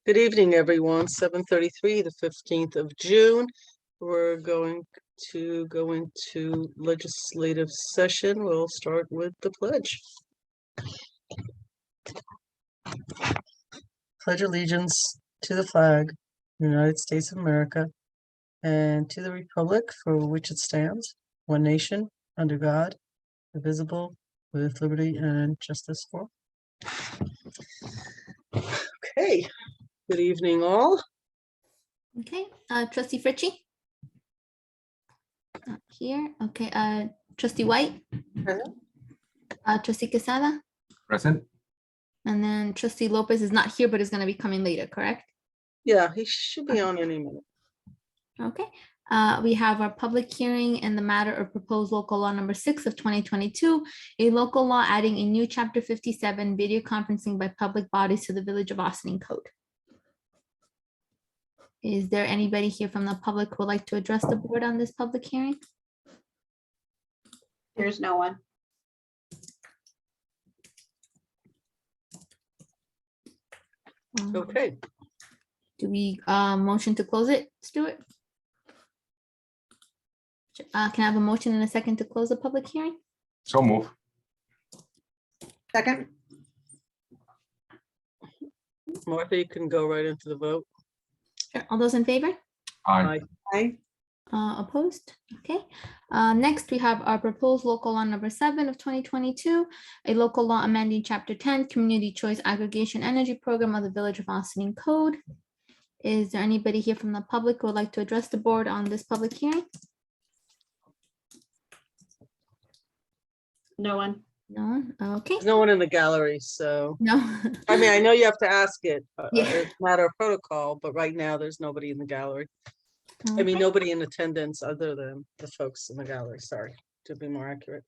Good evening, everyone. 7:33, the 15th of June. We're going to go into legislative session. We'll start with the pledge. Pledge allegiance to the flag, United States of America, and to the republic for which it stands, one nation, under God, indivisible, with liberty and justice for all. Okay. Good evening, all. Okay, Trustee Fritchie. Not here. Okay, Trustee White. Present. Trustee Quesada. Present. And then Trustee Lopez is not here, but is going to be coming later, correct? Yeah, he should be on any minute. Okay. We have our public hearing in the matter of proposed local law number 6 of 2022, a local law adding a new chapter 57 video conferencing by public bodies to the Village of Ossining Code. Is there anybody here from the public who would like to address the board on this public hearing? There's no one. Okay. Do we motion to close it, Stuart? Can I have a motion and a second to close the public hearing? So move. Second. Martha, you can go right into the vote. Sure. All those in favor? Aye. Aye. Opposed? Okay. Next, we have our proposed local law number 7 of 2022, a local law amending chapter 10, community choice aggregation energy program of the Village of Ossining Code. Is there anybody here from the public who would like to address the board on this public hearing? No one. No one? Okay. There's no one in the gallery, so, No. I mean, I know you have to ask it. Yeah. It's a matter of protocol, but right now there's nobody in the gallery. I mean, Okay. nobody in attendance other than the folks in the gallery, sorry, to be more accurate.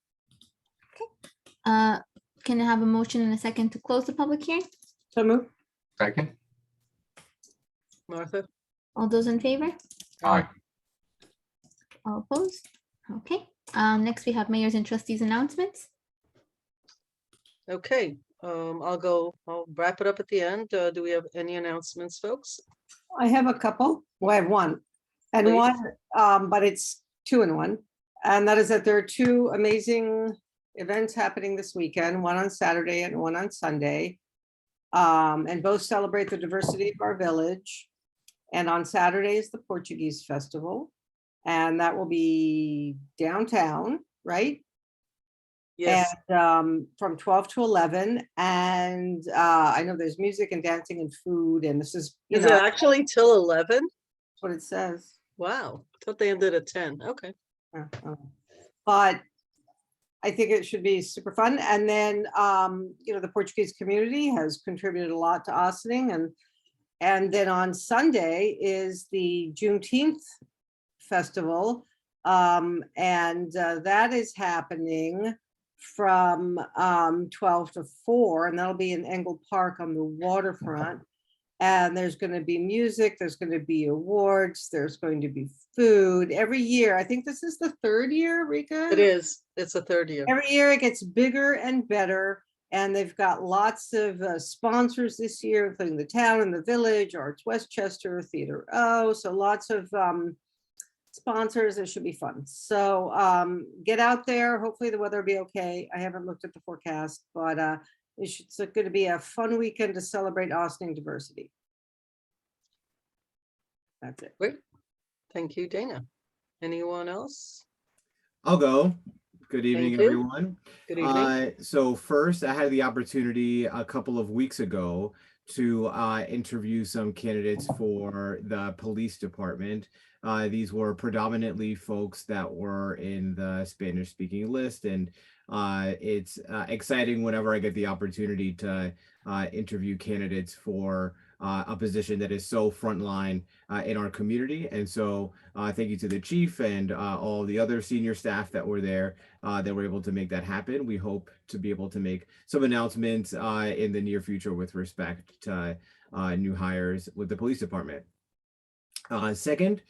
Can I have a motion and a second to close the public hearing? So move. Second. Martha? All those in favor? Aye. All opposed? Okay. Next, we have mayor's and trustees announcements. Okay, I'll wrap it up at the end. Do we have any announcements, folks? I have a couple. Well, I have one. And Please. one, but it's 2 in 1. And that is that there are 2 amazing events happening this weekend, one on Saturday and one on Sunday. And both celebrate the diversity of our village. And on Saturday is the Portuguese Festival. And that will be downtown, right? Yes, And from 12 to 11. And I know there's music and dancing and food. And this is, is it actually till 11? what it says. Wow, thought they ended at 10, okay. But I think it should be super fun. And then, the Portuguese community has contributed a lot to Ossining. And then on Sunday is the Juneteenth festival. And that is happening from 12 to 4, and that'll be in Engle Park on the waterfront. And there's going to be music, there's going to be awards, there's going to be food every year. I think this is the 3rd year, Rika? It is, it's a 3rd year. Every year it gets bigger and better. And they've got lots of sponsors this year, including the town and the village, Arts Westchester, Theater O. So lots of sponsors. It should be fun. So get out there. Hopefully the weather will be okay. I haven't looked at the forecast, but it's going to be a fun weekend to celebrate Ossining diversity. That's it. Great, thank you, Dana. Anyone else? I'll go. Good evening, you. everyone. Good evening. So first, I had the opportunity a couple of weeks ago to interview some candidates for the police department. These were predominantly folks that were in the Spanish-speaking list, and it's exciting whenever I get the opportunity to interview candidates for a position that is so frontline in our community. And so thank you to the chief and all the other senior staff that were there that were able to make that happen. We hope to be able to make some announcements in the near future with respect to new hires with the police department. Second,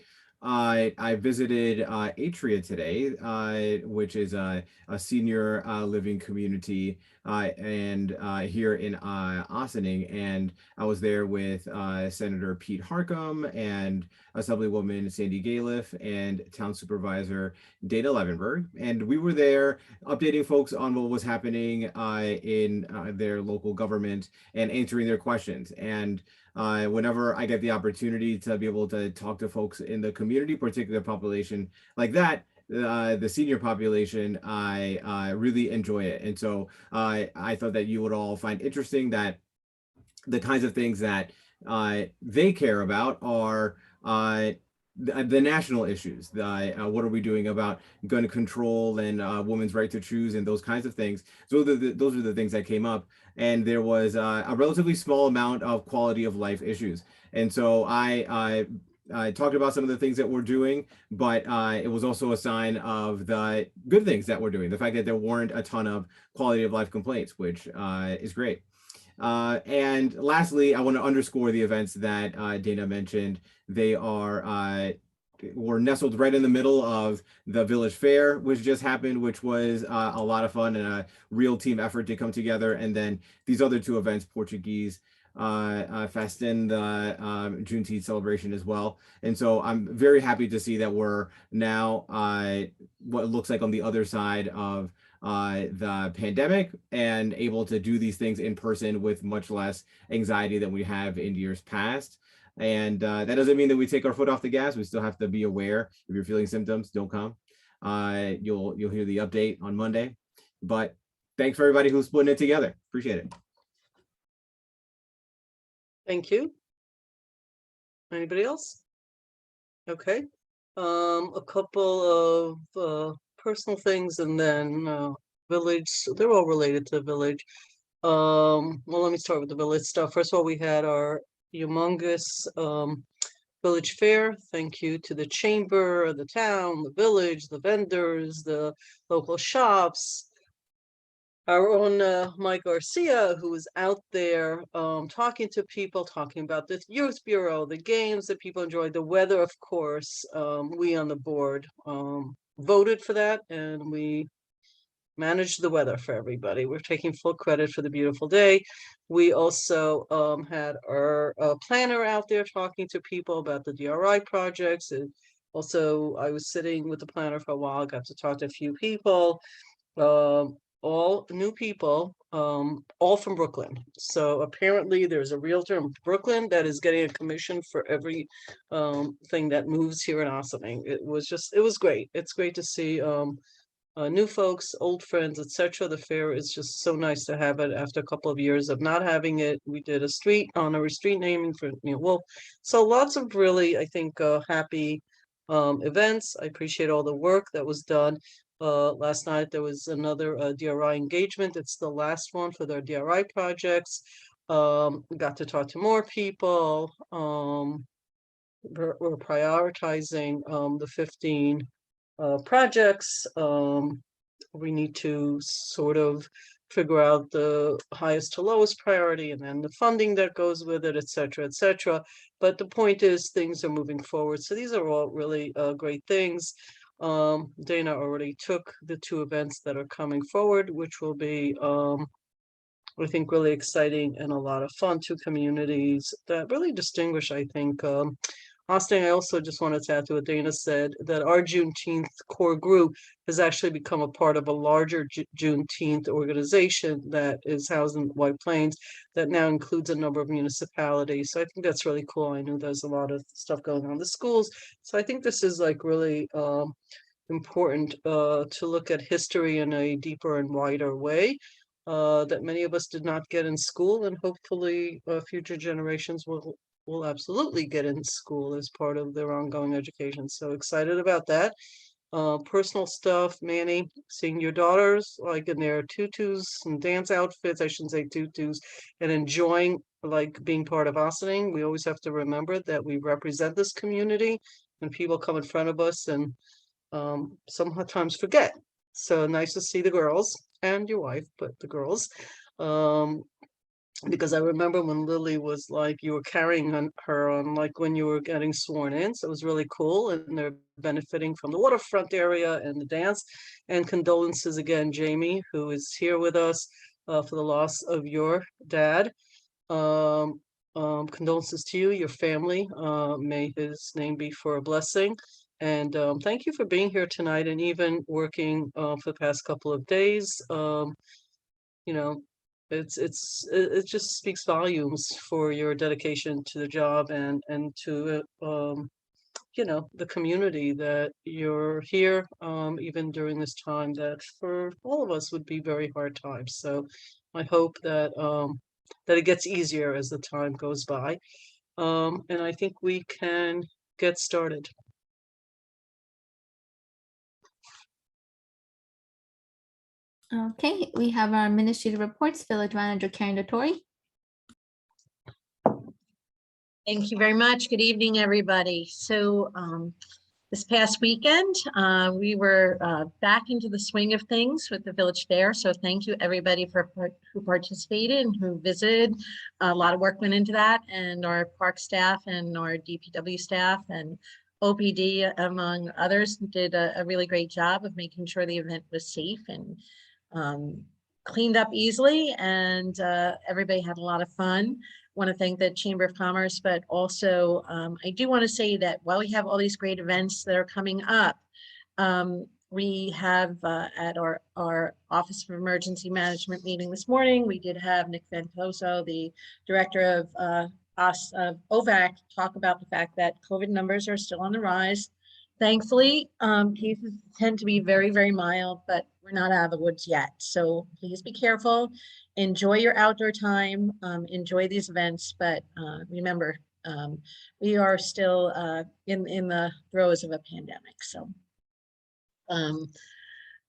I visited Atria today, which is a senior living community and here in Ossining, and I was there with Senator Pete Harcum and Assemblywoman Sandy Galiff and Town Supervisor Dana Levenberg, and we were there updating folks on what was happening in their local government and answering their questions. And whenever I get the opportunity to be able to talk to folks in the community, particular population like that, the senior population, I really enjoy it. And so I thought that you would all find interesting that the kinds of things that they care about are the national issues. What are we doing about gun control and women's right to choose and those kinds of things? So those are the things that came up. And there was a relatively small amount of quality of life issues. And so I talked about some of the things that we're doing, but it was also a sign of the good things that we're doing. The fact that there weren't a ton of quality of life complaints, which is great. And lastly, I want to underscore the events that Dana mentioned. They were nestled right in the middle of the Village Fair, which just happened, which was a lot of fun and a real team effort to come together. And then these other two events, Portuguese Festin, the Juneteenth celebration as well. And so I'm very happy to see that we're now what it looks like on the other side of the pandemic and able to do these things in person with much less anxiety than we have in years past. And that doesn't mean that we take our foot off the gas. We still have to be aware. If you're feeling symptoms, don't come. You'll hear the update on Monday. But thanks for everybody who's putting it together. Appreciate it. Thank you. Anybody else? Okay. A couple of personal things and then village. They're all related to the village. Well, let me start with the village stuff. First of all, we had our humongous village fair. Thank you to the chamber, the town, the village, the vendors, the local shops. Our own Mike Garcia, who was out there talking to people, talking about the youth bureau, the games that people enjoyed, the weather, of course. We on the board voted for that, and we managed the weather for everybody. We're taking full credit for the beautiful day. We also had our planner out there talking to people about the DRI projects. And also, I was sitting with the planner for a while, got to talk to a few people. All new people, all from Brooklyn. So apparently there's a realtor in Brooklyn that is getting a commission for every thing that moves here in Ossining. It was great. It's great to see new folks, old friends, etc. The fair is just so nice to have it after a couple of years of not having it. We did a street naming for Wolf. So lots of really, I think, happy events. I appreciate all the work that was done. Last night there was another DRI engagement. It's the last one for their DRI projects. Got to talk to more people. We're prioritizing the 15 projects. We need to sort of figure out the highest to lowest priority and then the funding that goes with it, et cetera, et cetera. But the point is things are moving forward. So these are all really great things. Dana already took the two events that are coming forward, which will be, I think, really exciting and a lot of fun. Two communities that really distinguish, I think. Austin, I also just wanted to add to what Dana said, that our Juneteenth core group has actually become a part of a larger Juneteenth organization that is housed in White Plains that now includes a number of municipalities. So I think that's really cool. I know there's a lot of stuff going on in the schools. So I think this is like really important to look at history in a deeper and wider way that many of us did not get in school, and hopefully future generations will absolutely get in school as part of their ongoing education. So excited about that. Personal stuff, Manny, seeing your daughters like in their tutus and dance outfits, I shouldn't say tutus, and enjoying like being part of Ossining. We always have to remember that we represent this community and people come in front of us and sometimes forget. So nice to see the girls and your wife, but the girls. because I remember when Lily was like, you were carrying her on like when you were getting sworn in. So it was really cool. And they're benefiting from the waterfront area and the dance. And condolences again, Jamie, who is here with us for the loss of your dad. Condolences to you, your family. May his name be for a blessing. And thank you for being here tonight and even working for the past couple of days. You know, it just speaks volumes for your dedication to the job and to you know, the community that you're here even during this time that for all of us would be very hard times. So I hope that that it gets easier as the time goes by. And I think we can get started. Okay, we have our administrative reports. Village Manager Karen Dottori. Thank you very much. Good evening, everybody. So this past weekend, we were back into the swing of things with the Village Fair. So thank you, everybody, who participated and who visited. A lot of work went into that, and our park staff and our DPW staff and OPD, among others, did a really great job of making sure the event was safe and cleaned up easily, and everybody had a lot of fun. Want to thank the Chamber of Commerce, but also I do want to say that while we have all these great events that are coming up, we have at our Office of Emergency Management meeting this morning, we did have Nick Ventoso, the director of OVAC, talk about the fact that COVID numbers are still on the rise. Thankfully, cases tend to be very, very mild, but we're not out of the woods yet. So please be careful, enjoy your outdoor time, enjoy these events, but remember, we are still in the throes of a pandemic. So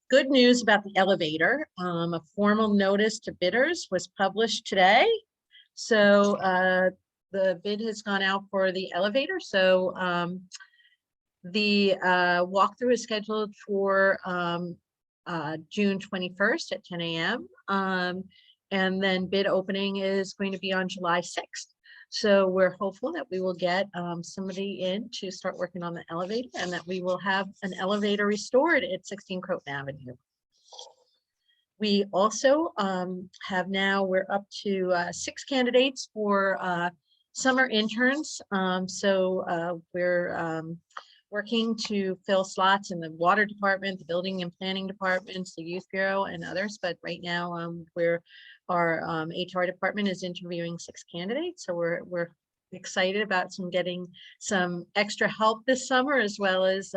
good news about the elevator. A formal notice to bidders was published today. So the bid has gone out for the elevator. So the walkthrough is scheduled for June 21st at 10 a.m. And then bid opening is going to be on July 6th. So we're hopeful that we will get somebody in to start working on the elevator and that we will have an elevator restored at 16 Croton Avenue. We also have now, we're up to 6 candidates for summer interns. We're working to fill slots in the water department, the building and planning departments, the youth bureau, and others. But right now, our HR department is interviewing 6 candidates. So we're excited about getting some extra help this summer, as well as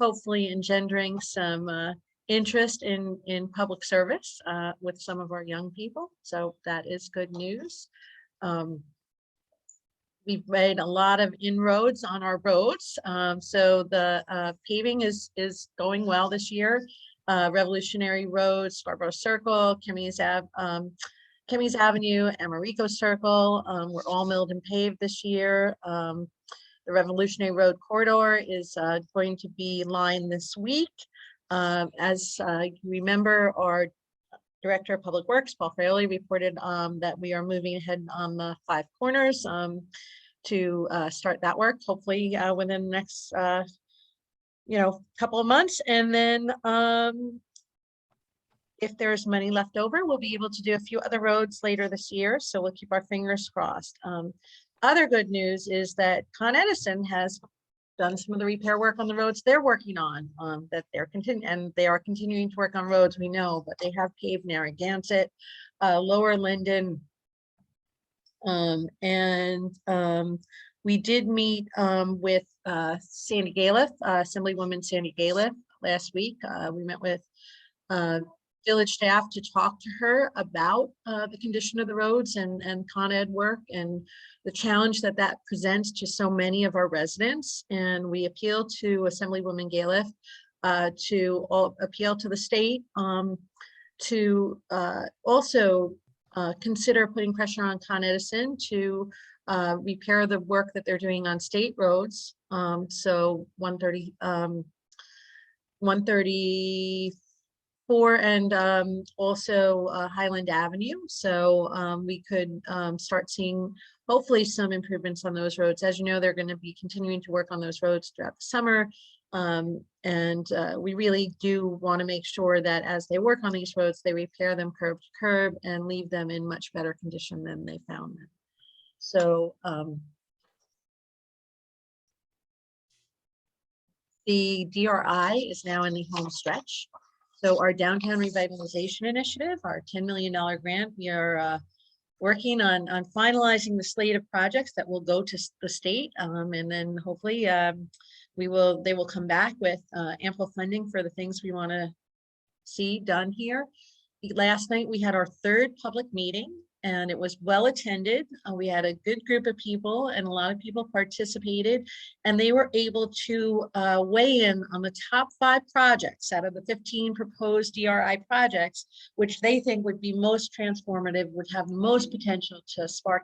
hopefully engendering some interest in public service with some of our young people. So that is good news. We've made a lot of inroads on our roads. So the paving is going well this year. Revolutionary Road, Scarborough Circle, Kemmy's Avenue, Americo Circle were all milled and paved this year. The Revolutionary Road corridor is going to be lined this week. As you remember, our Director of Public Works, Paul Fraioli, reported that we are moving ahead on the 5 corners to start that work, hopefully within the next couple of months. And then if there's money left over, we'll be able to do a few other roads later this year. So we'll keep our fingers crossed. Other good news is that Con Edison has done some of the repair work on the roads they're working on, that they are continuing to work on roads, we know, but they have paved Narragansett, Lower Linden, we did meet with Sandy Galiff, Assemblywoman Sandy Galiff last week. We met with village staff to talk to her about the condition of the roads and Con Ed work and the challenge that presents to so many of our residents. And we appeal to Assemblywoman Galiff to appeal to the state to also consider putting pressure on Con Edison to repair the work that they're doing on state roads. So 134 and also Highland Avenue. So we could start seeing hopefully some improvements on those roads. As you know, they're going to be continuing to work on those roads throughout the summer. And we really do want to make sure that as they work on these roads, they repair them curb to curb and leave them in much better condition than they found them. So the DRI is now in the home stretch. So our downtown revitalization initiative, our $10 million grant, we are working on finalizing the slate of projects that will go to the state, and then hopefully they will come back with ample funding for the things we want to see done here. Last night we had our third public meeting, and it was well attended. We had a good group of people, and a lot of people participated, and they were able to weigh in on the top 5 projects out of the 15 proposed DRI projects, which they think would be most transformative, would have most potential to spark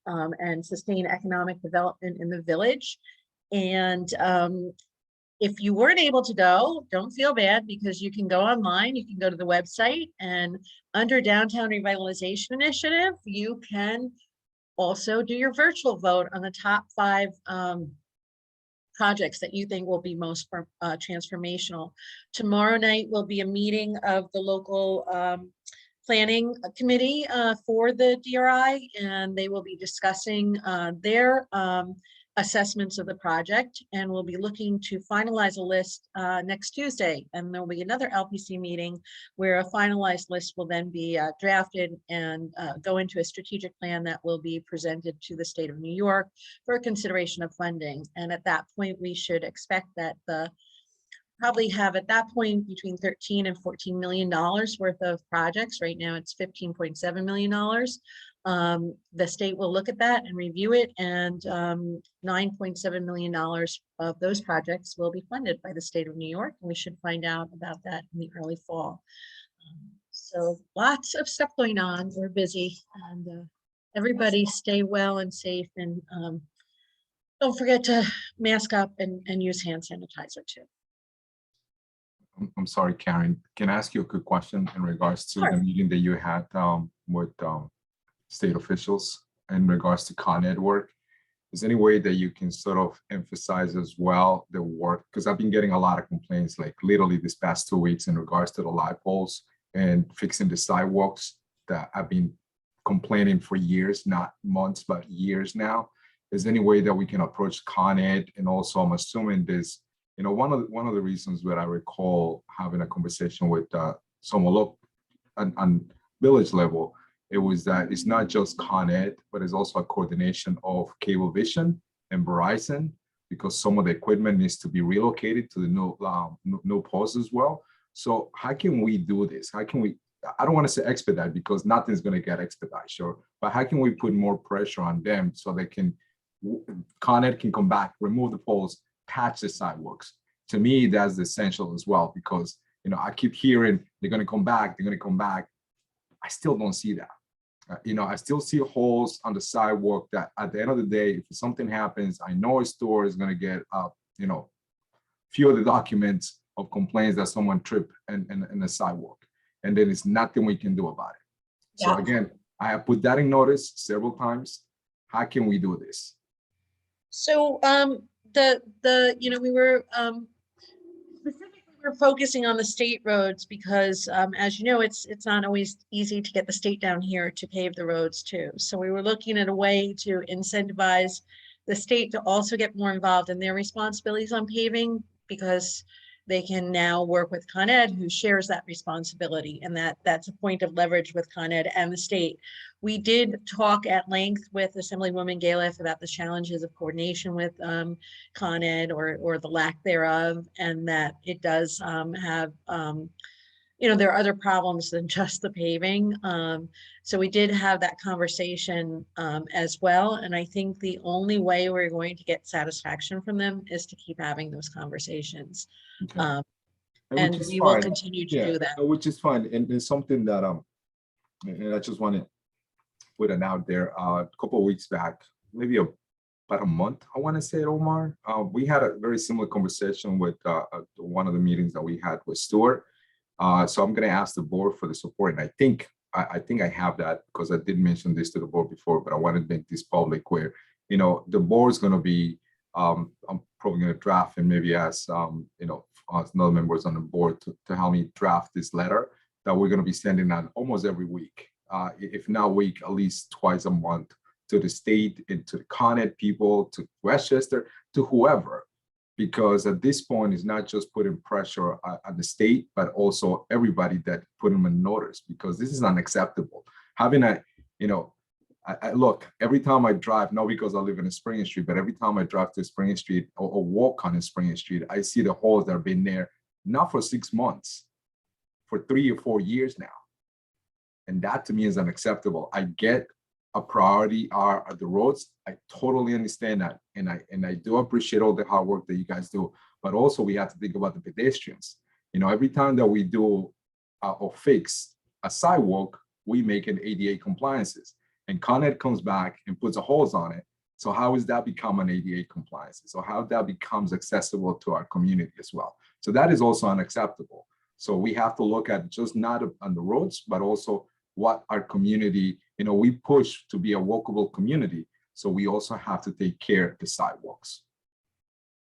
and sustain economic development in the village. And if you weren't able to go, don't feel bad, because you can go online, you can go to the website, and under Downtown Revitalization Initiative, you can also do your virtual vote on the top 5 projects that you think will be most transformational. Tomorrow night will be a meeting of the local planning committee for the DRI, and they will be discussing their assessments of the project, and we'll be looking to finalize a list next Tuesday. And there'll be another LPC meeting where a finalized list will then be drafted and go into a strategic plan that will be presented to the state of New York for consideration of funding. And at that point, we should expect that probably have at that point between $13 and $14 million worth of projects. Right now it's $15.7 million. The state will look at that and review it, and $9.7 million of those projects will be funded by the state of New York, and we should find out about that in the early fall. So lots of stuff going on. We're busy, and everybody stay well and safe, and don't forget to mask up and use hand sanitizer too. I'm sorry, Karen, can I ask you a quick question in regards to Sure. the meeting that you had with state officials in regards to Con Ed work? Is there any way that you can sort of emphasize as well the work? Because I've been getting a lot of complaints, like literally this past 2 weeks, in regards to the light poles and fixing the sidewalks that I've been complaining for years, not months, but years now. Is there any way that we can approach Con Ed? And also, I'm assuming this, you know, one of the reasons that I recall having a conversation with someone on village level, it was that it's not just Con Ed, but it's also a coordination of Cablevision and Verizon, because some of the equipment needs to be relocated to the new posts as well. So how can we do this? How can we, I don't want to say expedite, because nothing's going to get expedited, sure, but how can we put more pressure on them so they can, Con Ed can come back, remove the poles, patch the sidewalks? To me, that's essential as well, because, you know, I keep hearing they're going to come back, they're going to come back. I still don't see that. You know, I still see holes on the sidewalk that at the end of the day, if something happens, I know a store is going to get, you know, few of the documents of complaints that someone tripped in the sidewalk, and then it's nothing we can do about it. So Yeah. again, I have put that in notice several times. How can we do this? So you know, we were specifically we're focusing on the state roads because as you know, it's not always easy to get the state down here to pave the roads too. So we were looking at a way to incentivize the state to also get more involved in their responsibilities on paving, because they can now work with Con Ed, who shares that responsibility, and that's a point of leverage with Con Ed and the state. We did talk at length with Assemblywoman Galef about the challenges of coordination with Con Ed or the lack thereof, and that it does have, you know, there are other problems than just the paving. So we did have that conversation as well. And I think the only way we're going to get satisfaction from them is to keep having those conversations. Okay. And we will continue to do that. Which is fine. And it's something that and I just want to put it out there. A couple of weeks back, maybe about a month, I want to say, Omar, we had a very similar conversation with one of the meetings that we had with Stuart. So I'm going to ask the board for the support. And I think I have that because I did mention this to the board before, but I want to make this public where, you know, the board's going to be, I'm probably going to draft and maybe ask, you know, other members on the board to help me draft this letter that we're going to be sending out almost every week, if not week, at least twice a month, to the state and to the Con Ed people, to Westchester, to whoever. Because at this point, it's not just putting pressure on the state, but also everybody that put them in notice, because this is unacceptable. Having a, you know, I look, every time I drive, not because I live in a Spring Street, but every time I drive to Spring Street or walk on a Spring Street, I see the holes that have been there, not for 6 months, for 3 or 4 years now. And that to me is unacceptable. I get a priority are the roads. I totally understand that. And I do appreciate all the hard work that you guys do, but also we have to think about the pedestrians. You know, every time that we do or fix a sidewalk, we make an ADA compliances, and Con Ed comes back and puts a holes on it. So how is that become an ADA compliance? So how that becomes accessible to our community as well. So that is also unacceptable. So we have to look at just not on the roads, but also what our community, you know, we push to be a walkable community. So we also have to take care of the sidewalks.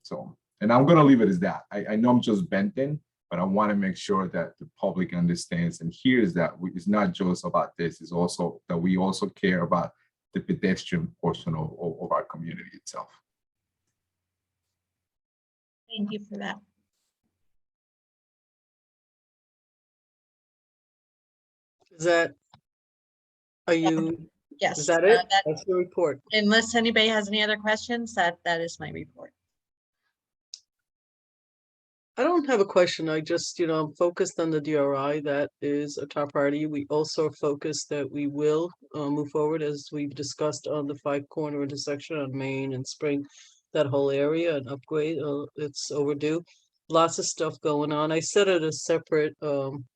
So, and I'm going to leave it as that. I know I'm just venting, but I want to make sure that the public understands and hears that it's not just about this, it's also that we also care about the pedestrian portion of our community itself. Thank you for that. Is that, are you, Yes. is that it? that- That's the report. unless anybody has any other questions, that is my report. I don't have a question. I just, you know, I'm focused on the DRI. That is a top priority. We also focus that we will move forward, as we've discussed, on the 5-corner intersection on Main and Spring, that whole area, and upgrade. It's overdue. Lots of stuff going on. I said at a separate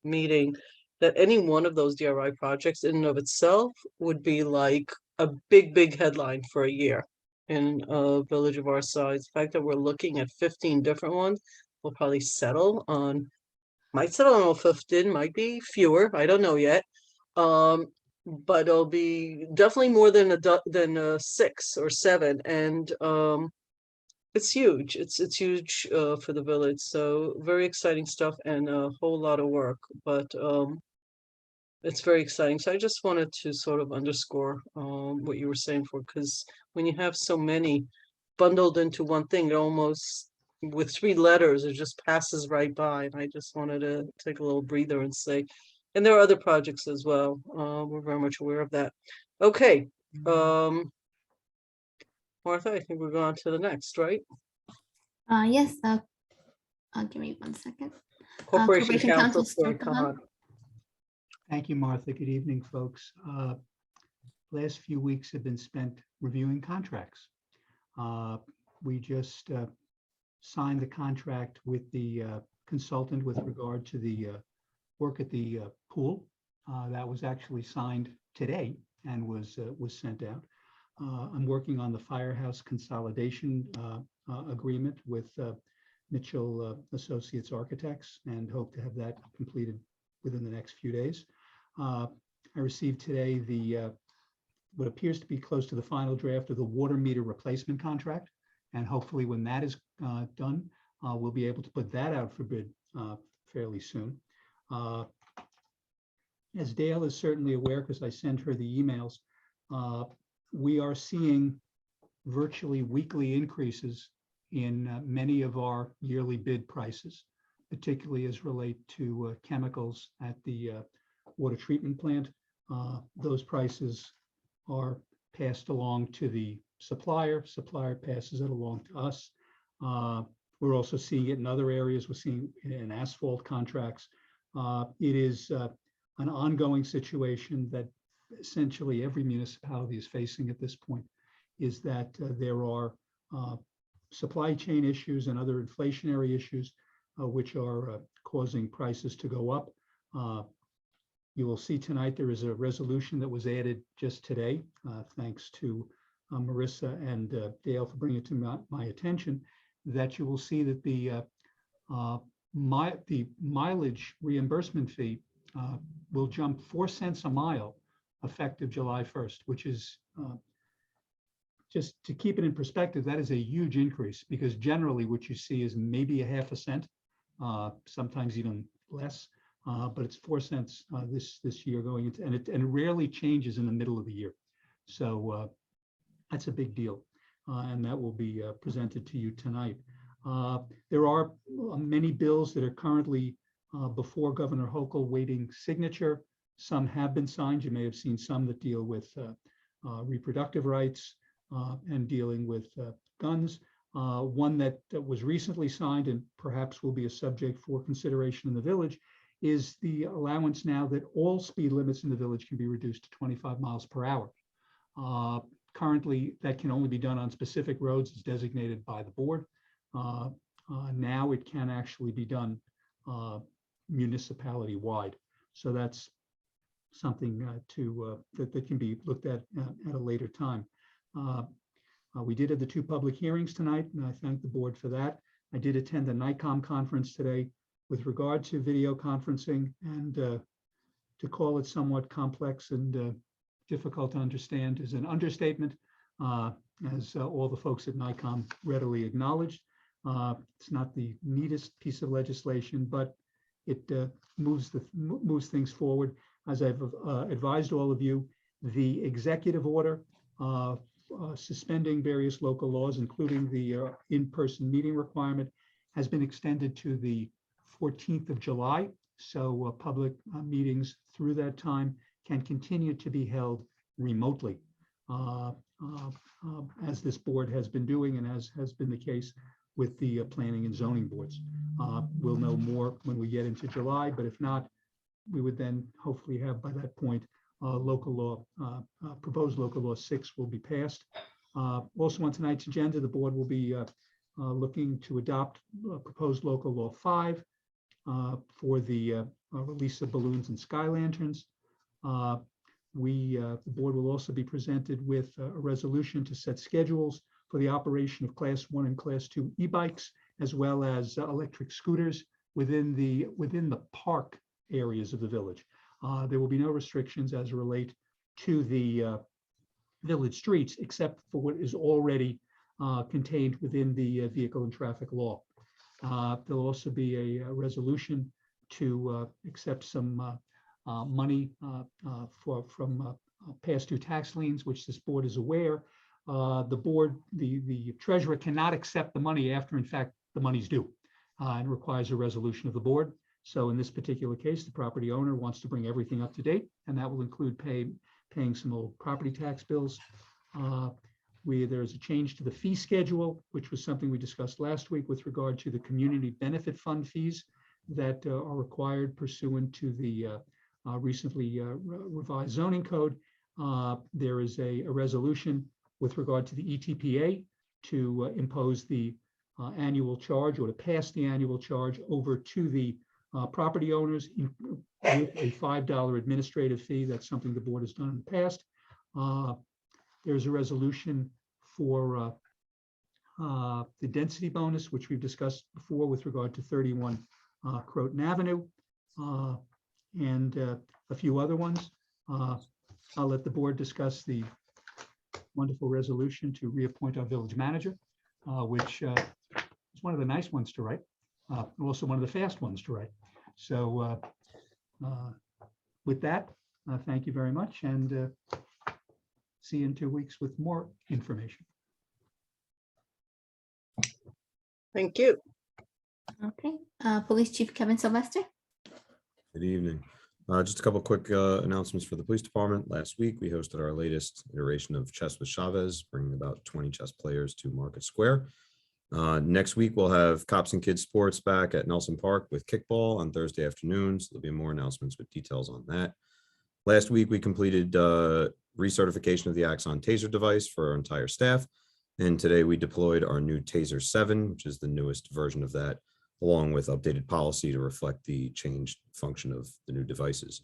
meeting that any one of those DRI projects in and of itself would be like a big headline for a year in a village of our size. The fact that we're looking at 15 different ones, we'll probably settle on, might settle on 15, might be fewer, I don't know yet. But it'll be definitely more than 6 or 7, and it's huge. It's huge for the village. So very exciting stuff and a whole lot of work, but it's very exciting. So I just wanted to sort of underscore what you were saying, because when you have so many bundled into one thing, it almost, with 3 letters, it just passes right by. And I just wanted to take a little breather and say, and there are other projects as well. We're very much aware of that. Okay. Martha, I think we're going to the next, right? Yes, give me 1 second. Corporation Corporation Counsel Counsel, for Stuart Kahan. Kahan. Thank you, Martha. Good evening, folks. Last few weeks have been spent reviewing contracts. We just signed the contract with the consultant with regard to the work at the pool. That was actually signed today and was sent out. I'm working on the firehouse consolidation agreement with Mitchell Associates Architects, and hope to have that completed within the next few days. I received today the what appears to be close to the final draft of the water meter replacement contract, and hopefully when that is done, we'll be able to put that out for bid fairly soon. As Dale is certainly aware, because I sent her the emails, we are seeing virtually weekly increases in many of our yearly bid prices, particularly as relate to chemicals at the water treatment plant. Those prices are passed along to the supplier. Supplier passes it along to us. We're also seeing it in other areas. We're seeing it in asphalt contracts. It is an ongoing situation that essentially every municipality is facing at this point, is that there are supply chain issues and other inflationary issues which are causing prices to go up. You will see tonight there is a resolution that was added just today, thanks to Marissa and Dale for bringing it to my attention, that you will see that the the mileage reimbursement fee will jump 4 cents a mile effective July 1st, which is just to keep it in perspective, that is a huge increase because generally what you see is maybe a half a cent, sometimes even less, but it's 4 cents this year going into, and it rarely changes in the middle of the year. So that's a big deal, and that will be presented to you tonight. There are many bills that are currently before Governor Hochul waiting signature. Some have been signed. You may have seen some that deal with reproductive rights and dealing with guns. One that was recently signed and perhaps will be a subject for consideration in the village is the allowance now that all speed limits in the village can be reduced to 25 miles per hour. Currently, that can only be done on specific roads as designated by the board. Now it can actually be done municipality-wide. So that's something that can be looked at a later time. We did have the 2 public hearings tonight, and I thank the board for that. I did attend the NICOM conference today with regard to video conferencing, and to call it somewhat complex and difficult to understand is an understatement, as all the folks at NICOM readily acknowledged. It's not the neatest piece of legislation, but it moves things forward. As I've advised all of you, the executive order suspending various local laws, including the in-person meeting requirement, has been extended to the 14th of July. So public meetings through that time can continue to be held remotely, as this board has been doing and as has been the case with the planning and zoning boards. We'll know more when we get into July, but if not, we would then hopefully have by that point local law, proposed local law 6 will be passed. Also on tonight's agenda, the board will be looking to adopt proposed local law 5 for the release of balloons and sky lanterns. The board will also be presented with a resolution to set schedules for the operation of Class 1 and Class 2 e-bikes, as well as electric scooters within the park areas of the village. There will be no restrictions as relate to the village streets, except for what is already contained within the vehicle and traffic law. There'll also be a resolution to accept some money from past due tax liens, which this board is aware. The treasurer cannot accept the money after, in fact, the money's due, and requires a resolution of the board. So in this particular case, the property owner wants to bring everything up to date, and that will include paying some old property tax bills. There's a change to the fee schedule, which was something we discussed last week with regard to the community benefit fund fees that are required pursuant to the recently revised zoning code. There is a resolution with regard to the ETPA to impose the annual charge, or to pass the annual charge over to the property owners with a $5 administrative fee. That's something the board has done in the past. There's a resolution for the density bonus, which we've discussed before with regard to 31 Croton Avenue, and a few other ones. I'll let the board discuss the wonderful resolution to reappoint our village manager, which is one of the nice ones to write, also one of the fast ones to write. So with that, thank you very much, and see you in 2 weeks with more information. Thank you. Okay, Police Chief Kevin Sylvester. Good evening. Just a couple quick announcements for the police department. Last week, we hosted our latest iteration of Chess with Chavez, bringing about 20 chess players to Market Square. Next week, we'll have Cops and Kids Sports back at Nelson Park with kickball on Thursday afternoons. There'll be more announcements with details on that. Last week, we completed recertification of the Axon Taser device for our entire staff. And today we deployed our new Taser 7, which is the newest version of that, along with updated policy to reflect the changed function of the new devices.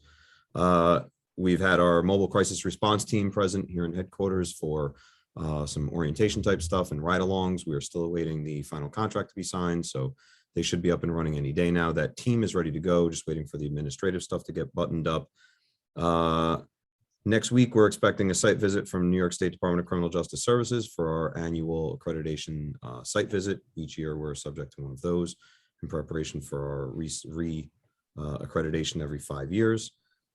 We've had our mobile crisis response team present here in headquarters for some orientation type stuff and ride-alongs. We are still awaiting the final contract to be signed, so They should be up and running any day now. That team is ready to go, just waiting for the administrative stuff to get buttoned up. Next week, we're expecting a site visit from New York State Department of Criminal Justice Services for our annual accreditation site visit. Each year, we're subject to one of those in preparation for our accreditation every 5 years.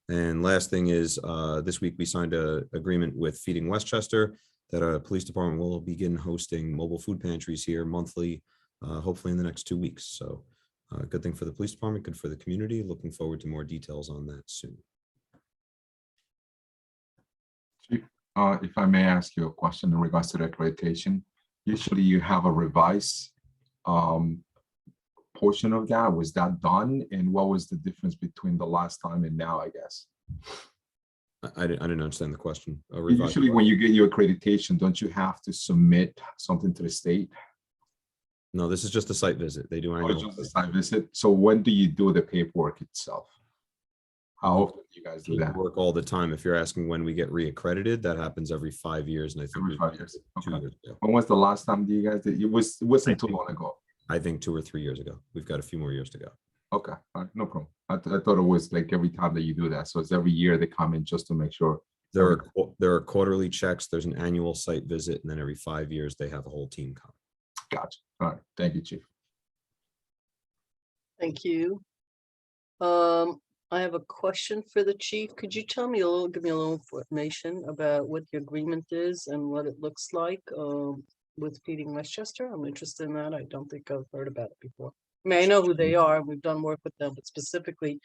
And last thing is, this week we signed an agreement with Feeding Westchester that our police department will begin hosting mobile food pantries here monthly, hopefully in the next 2 weeks. So good thing for the police department, good for the community. Looking forward to more details on that soon. If I may ask you a question in regards to the accreditation, usually you have a revised portion of that. Was that done? And what was the difference between the last time and now, I guess? I didn't understand the question. Usually when you get your accreditation, don't you have to submit something to the state? No, this is just a site visit. They do Or annual. just a site visit? So when do you do the paperwork itself? How often do you guys do that? Work all the time. If you're asking when we get reaccredited, that happens every 5 years. And I think Every we 5 did years. it 2 Okay. years ago. When was the last time you guys did? It wasn't too long ago. I think 2 or 3 years ago. We've got a few more years to go. Okay, all right, no problem. I thought it was like every time that you do that. So it's every year they come in just to make sure. There are quarterly checks. There's an annual site visit, and then every 5 years they have a whole team come. Gotcha. All right, thank you, Chief. Thank you. I have a question for the chief. Could you give me a little information about what the agreement is and what it looks like with Feeding Westchester? I'm interested in that. I don't think I've heard about it before. I mean, I know who they are. We've done work with them, but specifically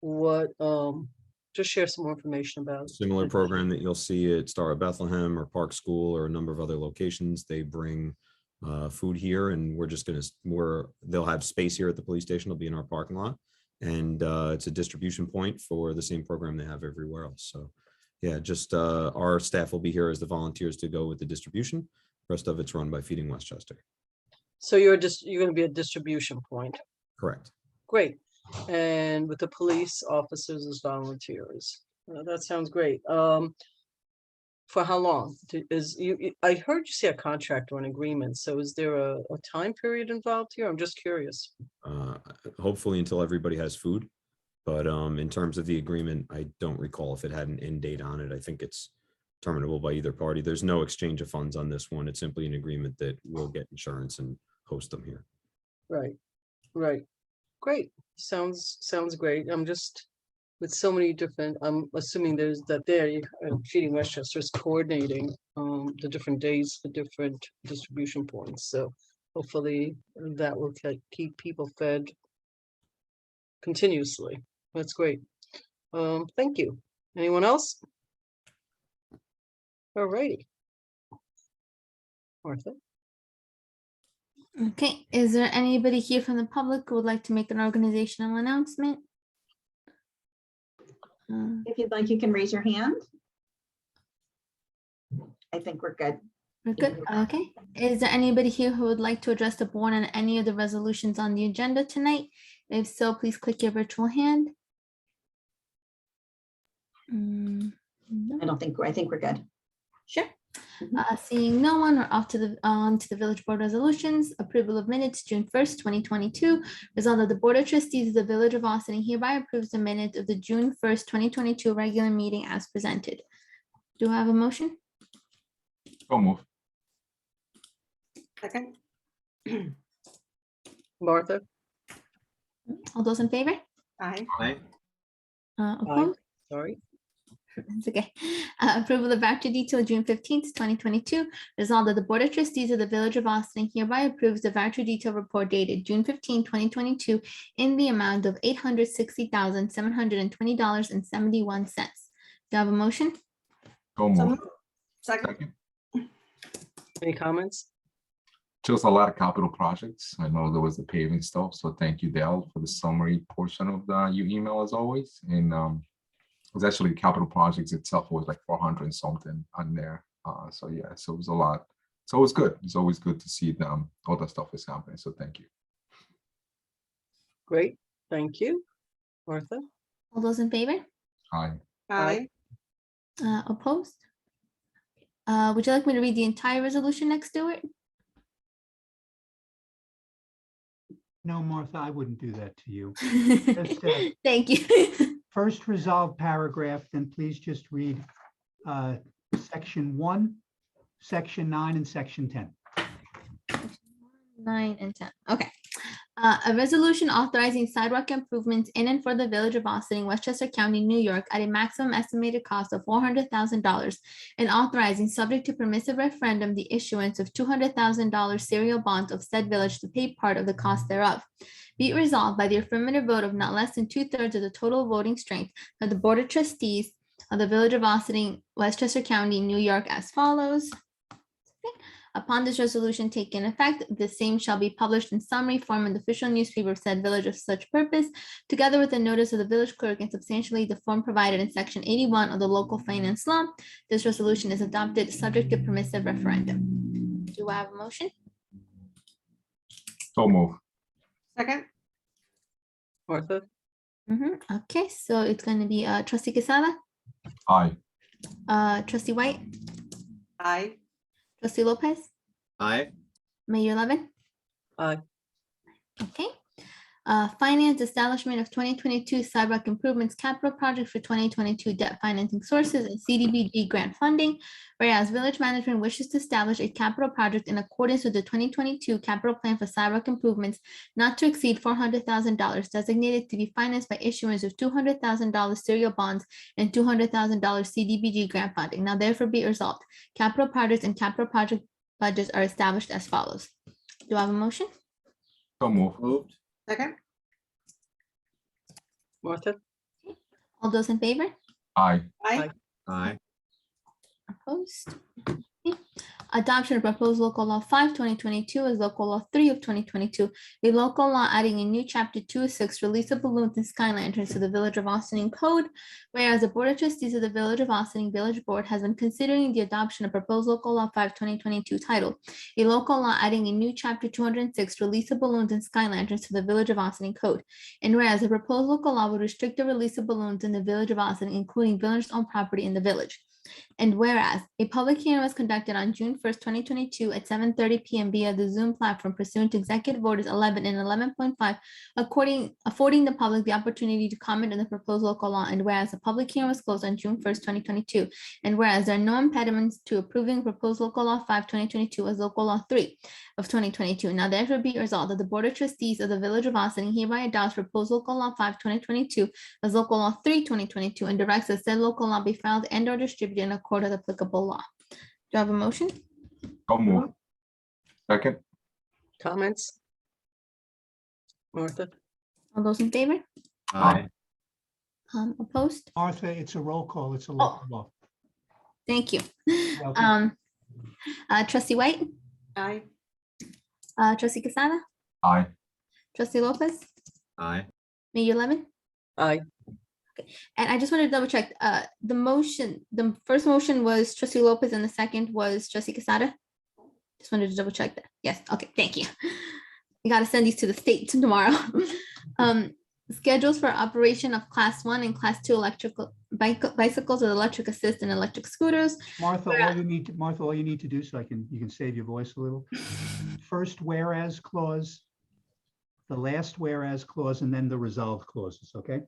what, just share some more information about. Similar program that you'll see at Star of Bethlehem or Park School or a number of other locations. They bring food here, and we're just they'll have space here at the police station. It'll be in our parking lot, and it's a distribution point for the same program they have everywhere else. So yeah, just our staff will be here as the volunteers to go with the distribution. Rest of it's run by Feeding Westchester. So you're going to be a distribution point. Correct. Great. And with the police officers as volunteers. That sounds great. For how long? I heard you say a contract or an agreement. So is there a time period involved here? I'm just curious. Hopefully until everybody has food. But in terms of the agreement, I don't recall if it had an end date on it. I think it's terminable by either party. There's no exchange of funds on this one. It's simply an agreement that we'll get insurance and host them here. Right. Great. Sounds great. I'm just with so many different, I'm assuming Feeding Westchester is coordinating the different days for different distribution points. So hopefully that will keep people fed continuously. That's great. Thank you. Anyone else? All righty. Martha? Okay, is there anybody here from the public who would like to make an organizational announcement? If you'd like, you can raise your hand. I think we're good. We're good. Okay. Is there anybody here who would like to address the board on any of the resolutions on the agenda tonight? If so, please click your virtual hand. No. I think we're good. Sure. Seeing no one, we're off to the village board resolutions. Approval of minutes, June 1st, 2022. Resolved that the Board of Trustees of the Village of Ossining hereby approves the minutes of the June 1st, 2022 regular meeting as presented. Do I have a motion? Go move. Second. Martha? All those in favor? Aye. Aye. Opposed? Sorry. It's okay. Approval of voucher detail, June 15th, 2022. Resolved that the Board of Trustees of the Village of Ossining hereby approves the voucher detail report dated June 15, 2022 in the amount of $860,720.71. Do you have a motion? Go So move. moved. Second. Second. Any comments? Just a lot of capital projects. I know there was the paving stuff, so thank you, Dale, for the summary portion of your email as always. And it was actually capital projects itself was like 400 and something on there. So yeah, so it was a lot. So it was good. It's always good to see them. All that stuff is happening. So thank you. Great. Thank you. Martha? All those in favor? Aye. Aye. Opposed? Would you like me to read the entire resolution next, Stuart? No, Martha, I wouldn't do that to you. Thank you. First resolved paragraph, then please just read section 1, section 9, and section 10. 9 and 10. Okay. A resolution authorizing sidewalk improvements in and for the Village of Ossining, Westchester County, New York, at a maximum estimated cost of $400,000, and authorizing, subject to permissive referendum, the issuance of $200,000 serial bonds of said village to pay part of the cost thereof. Be it resolved by the affirmative vote of not less than 2/3 of the total voting strength of the Board of Trustees of the Village of Ossining, Westchester County, New York, as follows. Upon this resolution taking effect, the same shall be published in summary form in the official newspaper of said village of such purpose, together with a notice of the village clerk and substantially the form provided in section 81 of the local finance law. This resolution is adopted subject to permissive referendum. Do I have a motion? So move. Second, Martha, Okay, so it's going to be Trustee Quesada, Aye. Trustee White, aye. Trustee Lopez, Aye. Mayor Levin. Aye. Okay. Finance establishment of 2022 sidewalk improvements capital project for 2022 debt financing sources and CDBG grant funding. Whereas village management wishes to establish a capital project in accordance with the 2022 capital plan for sidewalk improvements not to exceed $400,000, designated to be financed by issuance of $200,000 serial bonds and $200,000 CDBG grant funding. Now therefore be it resolved, capital projects and capital project budgets are established as follows. Do I have a motion? So move. Moved. Second, Martha, All those in favor? Aye. aye. Aye. Opposed? Okay. Adoption of proposed local law 5, 2022 as local law 3 of 2022, a local law adding a new chapter 206, release of balloons and sky lanterns to the Village of Ossining Code. Whereas the Board of Trustees of the Village of Ossining Village Board has been considering the adoption of proposed local law 5, 2022 titled a local law adding a new chapter 206, release of balloons and sky lanterns to the Village of Ossining Code. And whereas the proposed local law would restrict the release of balloons in the Village of Ossining, including village-owned property in the village. And whereas a public hearing was conducted on June 1st, 2022 at 7:30 p.m. via the Zoom platform pursuant to Executive Orders 11 and 11.5, affording the public the opportunity to comment on the proposed local law. And whereas the public hearing was closed on June 1st, 2022, and whereas there are no impediments to approving proposed local law 5, 2022 as local law 3 of 2022. Now therefore be resolved that the Board of Trustees of the Village of Ossining hereby adopts proposed local law 5, 2022 as local law 3, 2022, and directs that said local law be filed and or distributed in accord with applicable law. Do I have a motion? So move. Second. comments? Martha, All those in favor? Aye. Opposed? Martha, it's a roll call. It's a local law. Thank you. welcome. Trustee White, Aye. Trustee Quesada, Aye. Trustee Lopez, Aye. Mayor Levin. aye. And I just wanted to double check, the first motion was Trustee Lopez and the second was Trustee Quesada. Just wanted to double check that. Yes, okay, thank you. You gotta send these to the state tomorrow. Schedules for operation of class 1 and class 2 electrical bicycles with electric assist and electric scooters. Martha, all you need to do, so you can save your voice a little. First whereas clause, the last whereas clause, and then the resolved clauses, okay?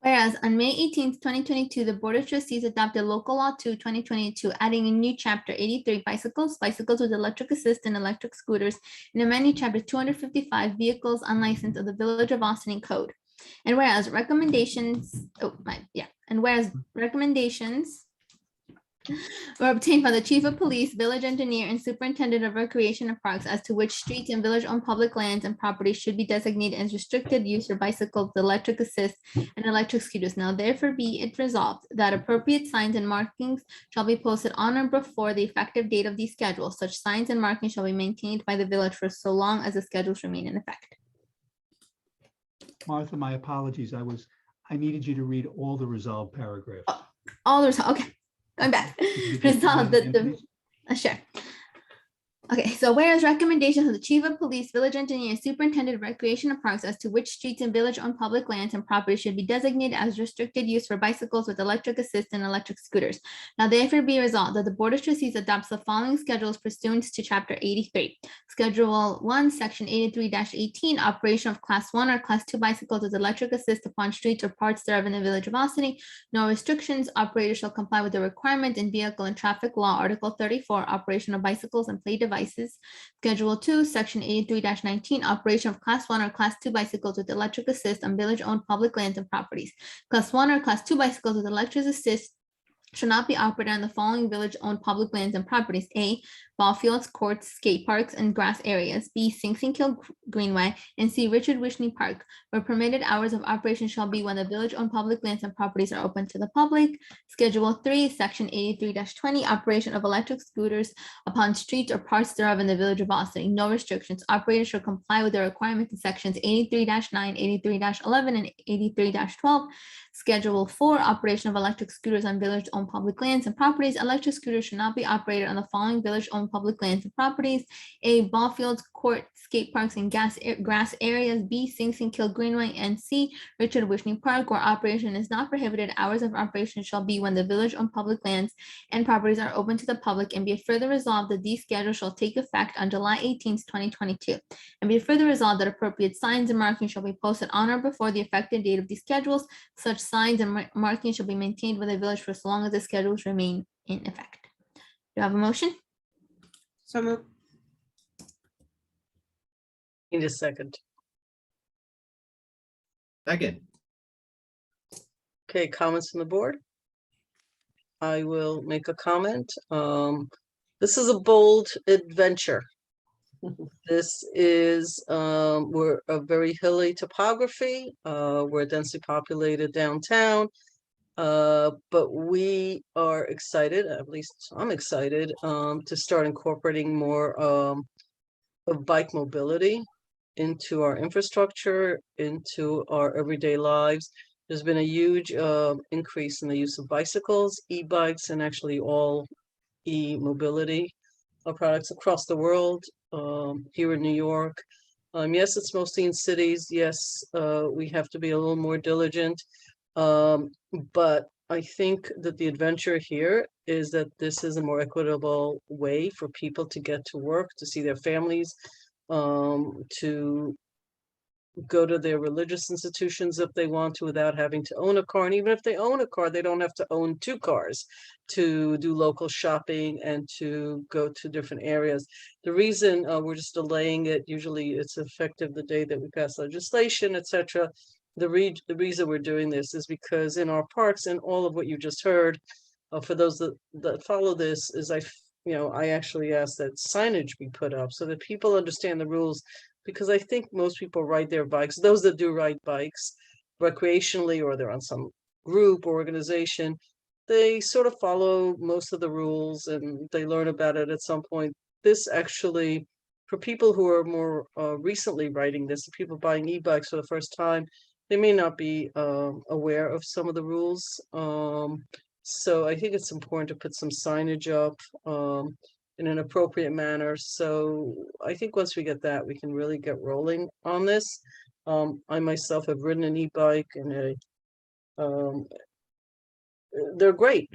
Whereas on May 18th, 2022, the Board of Trustees adopted Local Law 2, 2022, adding a new chapter 83, bicycles with electric assist and electric scooters, and amending chapter 255, vehicles unlicensed of the Village of Ossining Code. And whereas recommendations were obtained by the Chief of Police, Village Engineer, and Superintendent of Recreation and Parks as to which streets and village-owned public lands and properties should be designated as restricted use for bicycles, electric assist, and electric scooters. Now therefore be it resolved that appropriate signs and markings shall be posted on or before the effective date of these schedules. Such signs and markings shall be maintained by the village for so long as the schedules remain in effect. Martha, my apologies. I needed you to read all the resolved paragraphs. All those, okay, going back. Resolved that the, sure. Okay, so whereas recommendations of the chief of police, village engineer, and superintendent of recreation and parks as to which streets and village-owned public lands and properties should be designated as restricted use for bicycles with electric assist and electric scooters. Now therefore be resolved that the Board of Trustees adopts the following schedules pursuant to Chapter 83. Schedule 1, Section 83-18, operation of Class 1 or Class 2 bicycles with electric assist upon streets or parts thereof in the Village of Ossining. No restrictions. Operators shall comply with the requirement in Vehicle and Traffic Law, Article 34, operation of bicycles and play devices. Schedule 2, Section 83-19, operation of Class 1 or Class 2 bicycles with electric assist on village-owned public lands and properties. Class 1 or Class 2 bicycles with electric assist shall not be operated on the following village-owned public lands and properties: A, ball fields, courts, skate parks, and grass areas; B, Sing Sing Kill Greenway; and C, Richard Wishney Park, where permitted hours of operation shall be when the village-owned public lands and properties are open to the public. Schedule 3, Section 83-20, operation of electric scooters upon streets or parts thereof in the Village of Ossining. No restrictions. Operators shall comply with the requirements in Sections 83-9, 83-11, and 83-12. Schedule 4, operation of electric scooters on village-owned public lands and properties. Electric scooters should not be operated on the following village-owned public lands and properties: A, ball fields, court, skate parks, and grass areas; B, Sing Sing Kill Greenway; and C, Richard Wishney Park, where operation is not prohibited. Hours of operation shall be when the village-owned public lands and properties are open to the public. And be it further resolved that these schedules shall take effect on July 18th, 2022. And be it further resolved that appropriate signs and markings shall be posted on or before the effective date of these schedules. Such signs and markings shall be maintained by the village for so long as the schedules remain in effect. Do you have a motion? So moved. Need a second. Second. Okay, comments from the board? I will make a comment. This is a bold adventure. This is, we're a very hilly topography. We're densely populated downtown. But we are excited, at least I'm excited, to start incorporating more of bike mobility into our infrastructure, into our everyday lives. There's been a huge increase in the use of bicycles, e-bikes, and actually all e-mobility products across the world. Here in New York, yes, it's mostly in cities. Yes, we have to be a little more diligent. But I think that the adventure here is that this is a more equitable way for people to get to work, to see their families, to go to their religious institutions if they want to without having to own a car. And even if they own a car, they don't have to own 2 cars to do local shopping and to go to different areas. The reason we're just delaying it, usually it's effective the day that we pass legislation, etc. The reason we're doing this is because in our parks and all of what you just heard, for those that follow this, is I actually ask that signage be put up so that people understand the rules, because I think most people ride their bikes, those that do ride bikes recreationally, or they're on some group or organization, they sort of follow most of the rules and they learn about it at some point. This actually, for people who are more recently riding this, people buying e-bikes for the first time, they may not be aware of some of the rules. So I think it's important to put some signage up in an appropriate manner. So I think once we get that, we can really get rolling on this. I myself have ridden an e-bike, and they're great.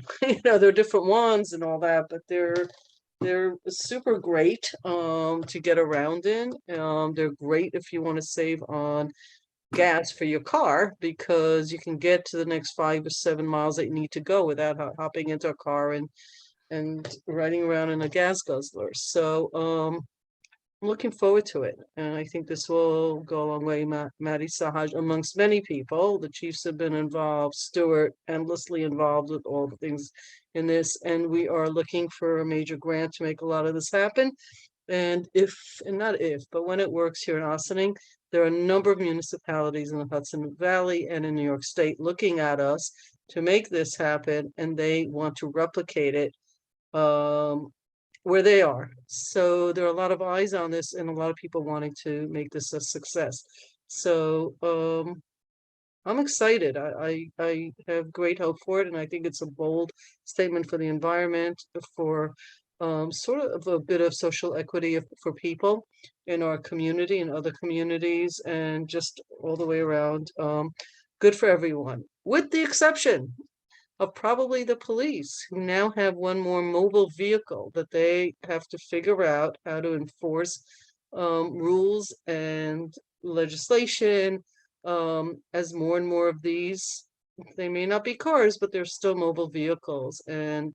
They're different ones and all that, but they're super great to get around in. They're great if you want to save on gas for your car, because you can get to the next 5 or 7 miles that you need to go without hopping into a car and riding around in a gas guzzler. So I'm looking forward to it, and I think this will go a long way. Maddie Sahaj, amongst many people, the chiefs have been involved, Stuart endlessly involved with all the things in this, and we are looking for a major grant to make a lot of this happen. And but when it works here in Ossining, there are a number of municipalities in the Hudson Valley and in New York State looking at us to make this happen, and they want to replicate it where they are. So there are a lot of eyes on this and a lot of people wanting to make this a success. So I'm excited. I have great hope for it, and I think it's a bold statement for the environment, for sort of a bit of social equity for people in our community and other communities, and just all the way around, good for everyone, with the exception of probably the police, who now have one more mobile vehicle that they have to figure out how to enforce rules and legislation, as more and more of these, they may not be cars, but they're still mobile vehicles. And,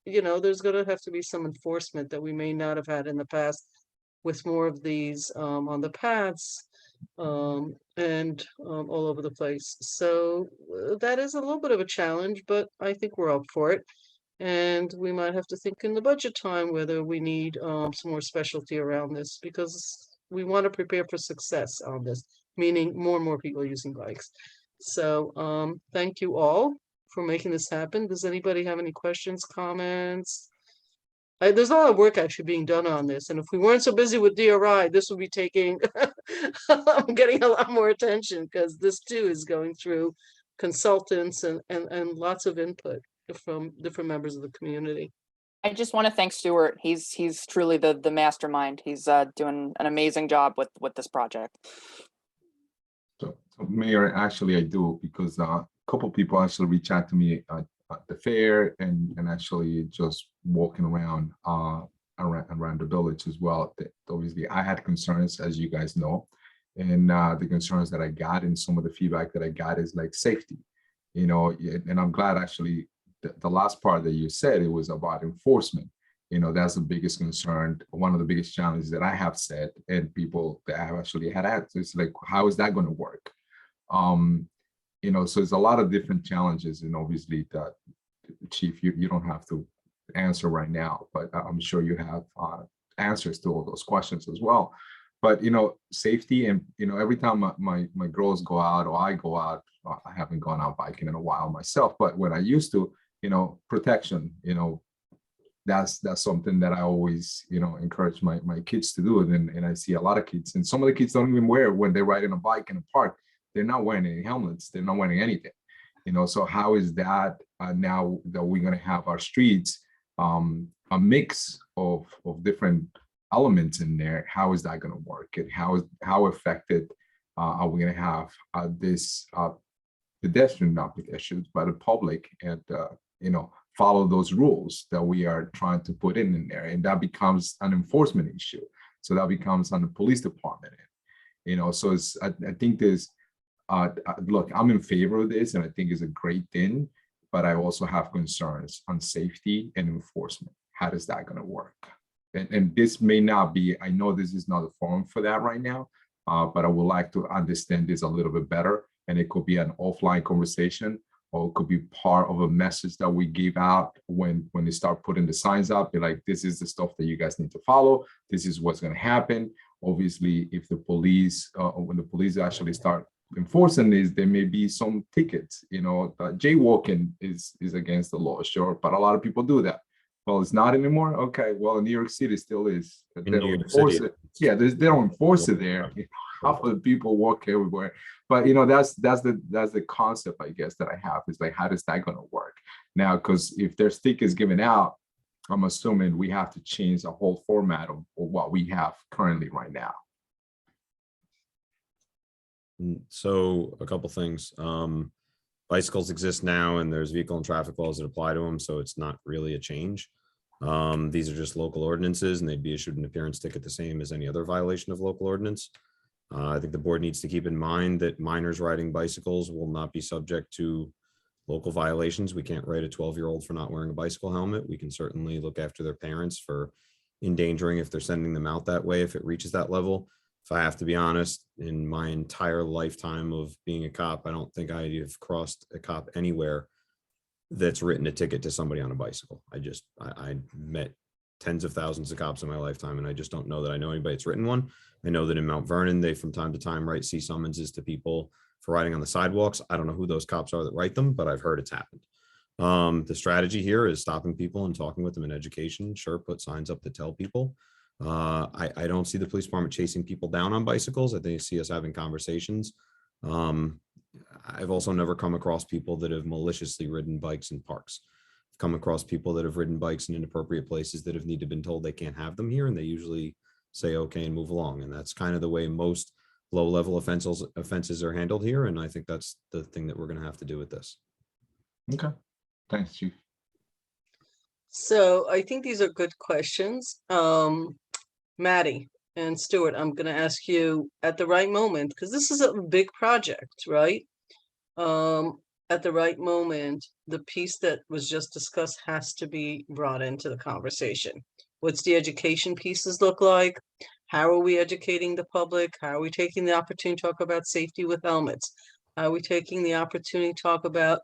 you know, there's going to have to be some enforcement that we may not have had in the past with more of these on the paths and all over the place. So that is a little bit of a challenge, but I think we're up for it. And we might have to think in the budget time whether we need some more specialty around this, because we want to prepare for success on this, meaning more and more people using bikes. So thank you all for making this happen. Does anybody have any questions, comments? There's a lot of work actually being done on this, and if we weren't so busy with DRI, this would be taking, I'm getting a lot more attention, because this too is going through consultants and lots of input from different members of the community. I just want to thank Stuart. He's truly the mastermind. He's doing an amazing job with this project. So Mayor, actually I do, because a couple people actually reached out to me at the fair and actually just walking around around the village as well. Obviously I had concerns, as you guys know, and the concerns that I got and some of the feedback that I got is like safety, you know, and I'm glad actually the last part that you said, it was about enforcement. You know, that's the biggest concern. One of the biggest challenges that I have said, and people that have actually had answers, like, how is that going to work? You know, so there's a lot of different challenges, and obviously that, Chief, you don't have to answer right now, but I'm sure you have answers to all those questions as well. But, you know, safety, and, you know, every time my girls go out or I go out, I haven't gone out biking in a while myself, but when I used to, you know, protection, you know, that's something that I always, you know, encourage my kids to do. And I see a lot of kids, and some of the kids don't even wear, when they're riding a bike in a park, they're not wearing any helmets, they're not wearing anything, you know. So how is that now that we're going to have our streets a mix of different elements in there? How is that going to work, and how affected are we going to have this pedestrian, not pedestrians, but the public, and you know, follow those rules that we are trying to put in there? And that becomes an enforcement issue. So that becomes on the police department, you know. So it's, I think there's look, I'm in favor of this, and I think it's a great thing, but I also have concerns on safety and enforcement. How is that going to work? And this may not be, I know this is not the forum for that right now, but I would like to understand this a little bit better. And it could be an offline conversation, or it could be part of a message that we give out when they start putting the signs up. Be like, this is the stuff that you guys need to follow. This is what's going to happen. Obviously, if the police, when the police actually start enforcing this, there may be some tickets. You know, jaywalking is against the law, sure, but a lot of people do that. Well, it's not anymore. Okay, well, in New York City still is. They don't enforce it. Yeah, they don't enforce it there. Half of the people walk everywhere. But, you know, that's the concept, I guess, that I have, is like, how is that going to work now? Because if their stick is given out, I'm assuming we have to change the whole format of what we have currently right now. So a couple things. Bicycles exist now, and there's vehicle and traffic laws that apply to them, so it's not really a change. These are just local ordinances, and they'd be issued an appearance ticket the same as any other violation of local ordinance. I think the board needs to keep in mind that minors riding bicycles will not be subject to local violations. We can't write a 12-year-old for not wearing a bicycle helmet. We can certainly look after their parents for endangering if they're sending them out that way, if it reaches that level. If I have to be honest, in my entire lifetime of being a cop, I don't think I have crossed a cop anywhere that's written a ticket to somebody on a bicycle. I met tens of thousands of cops in my lifetime, and I just don't know that I know anybody that's written one. I know that in Mount Vernon, they from time to time write C summonses to people for riding on the sidewalks. I don't know who those cops are that write them, but I've heard it's happened. The strategy here is stopping people and talking with them in education. Sure, put signs up to tell people. I don't see the police department chasing people down on bicycles. I think you see us having conversations. I've also never come across people that have maliciously ridden bikes in parks. come across people that have ridden bikes in inappropriate places that have need to been told they can't have them here, and they usually say okay and move along. And that's kind of the way most low-level offenses are handled here. And I think that's the thing that we're going to have to do with this. Okay, thanks, Chief. So I think these are good questions. Maddie and Stuart, I'm going to ask you at the right moment, because this is a big project, right? At the right moment, the piece that was just discussed has to be brought into the conversation. What's the education pieces look like? How are we educating the public? How are we taking the opportunity to talk about safety with helmets? How are we taking the opportunity to talk about,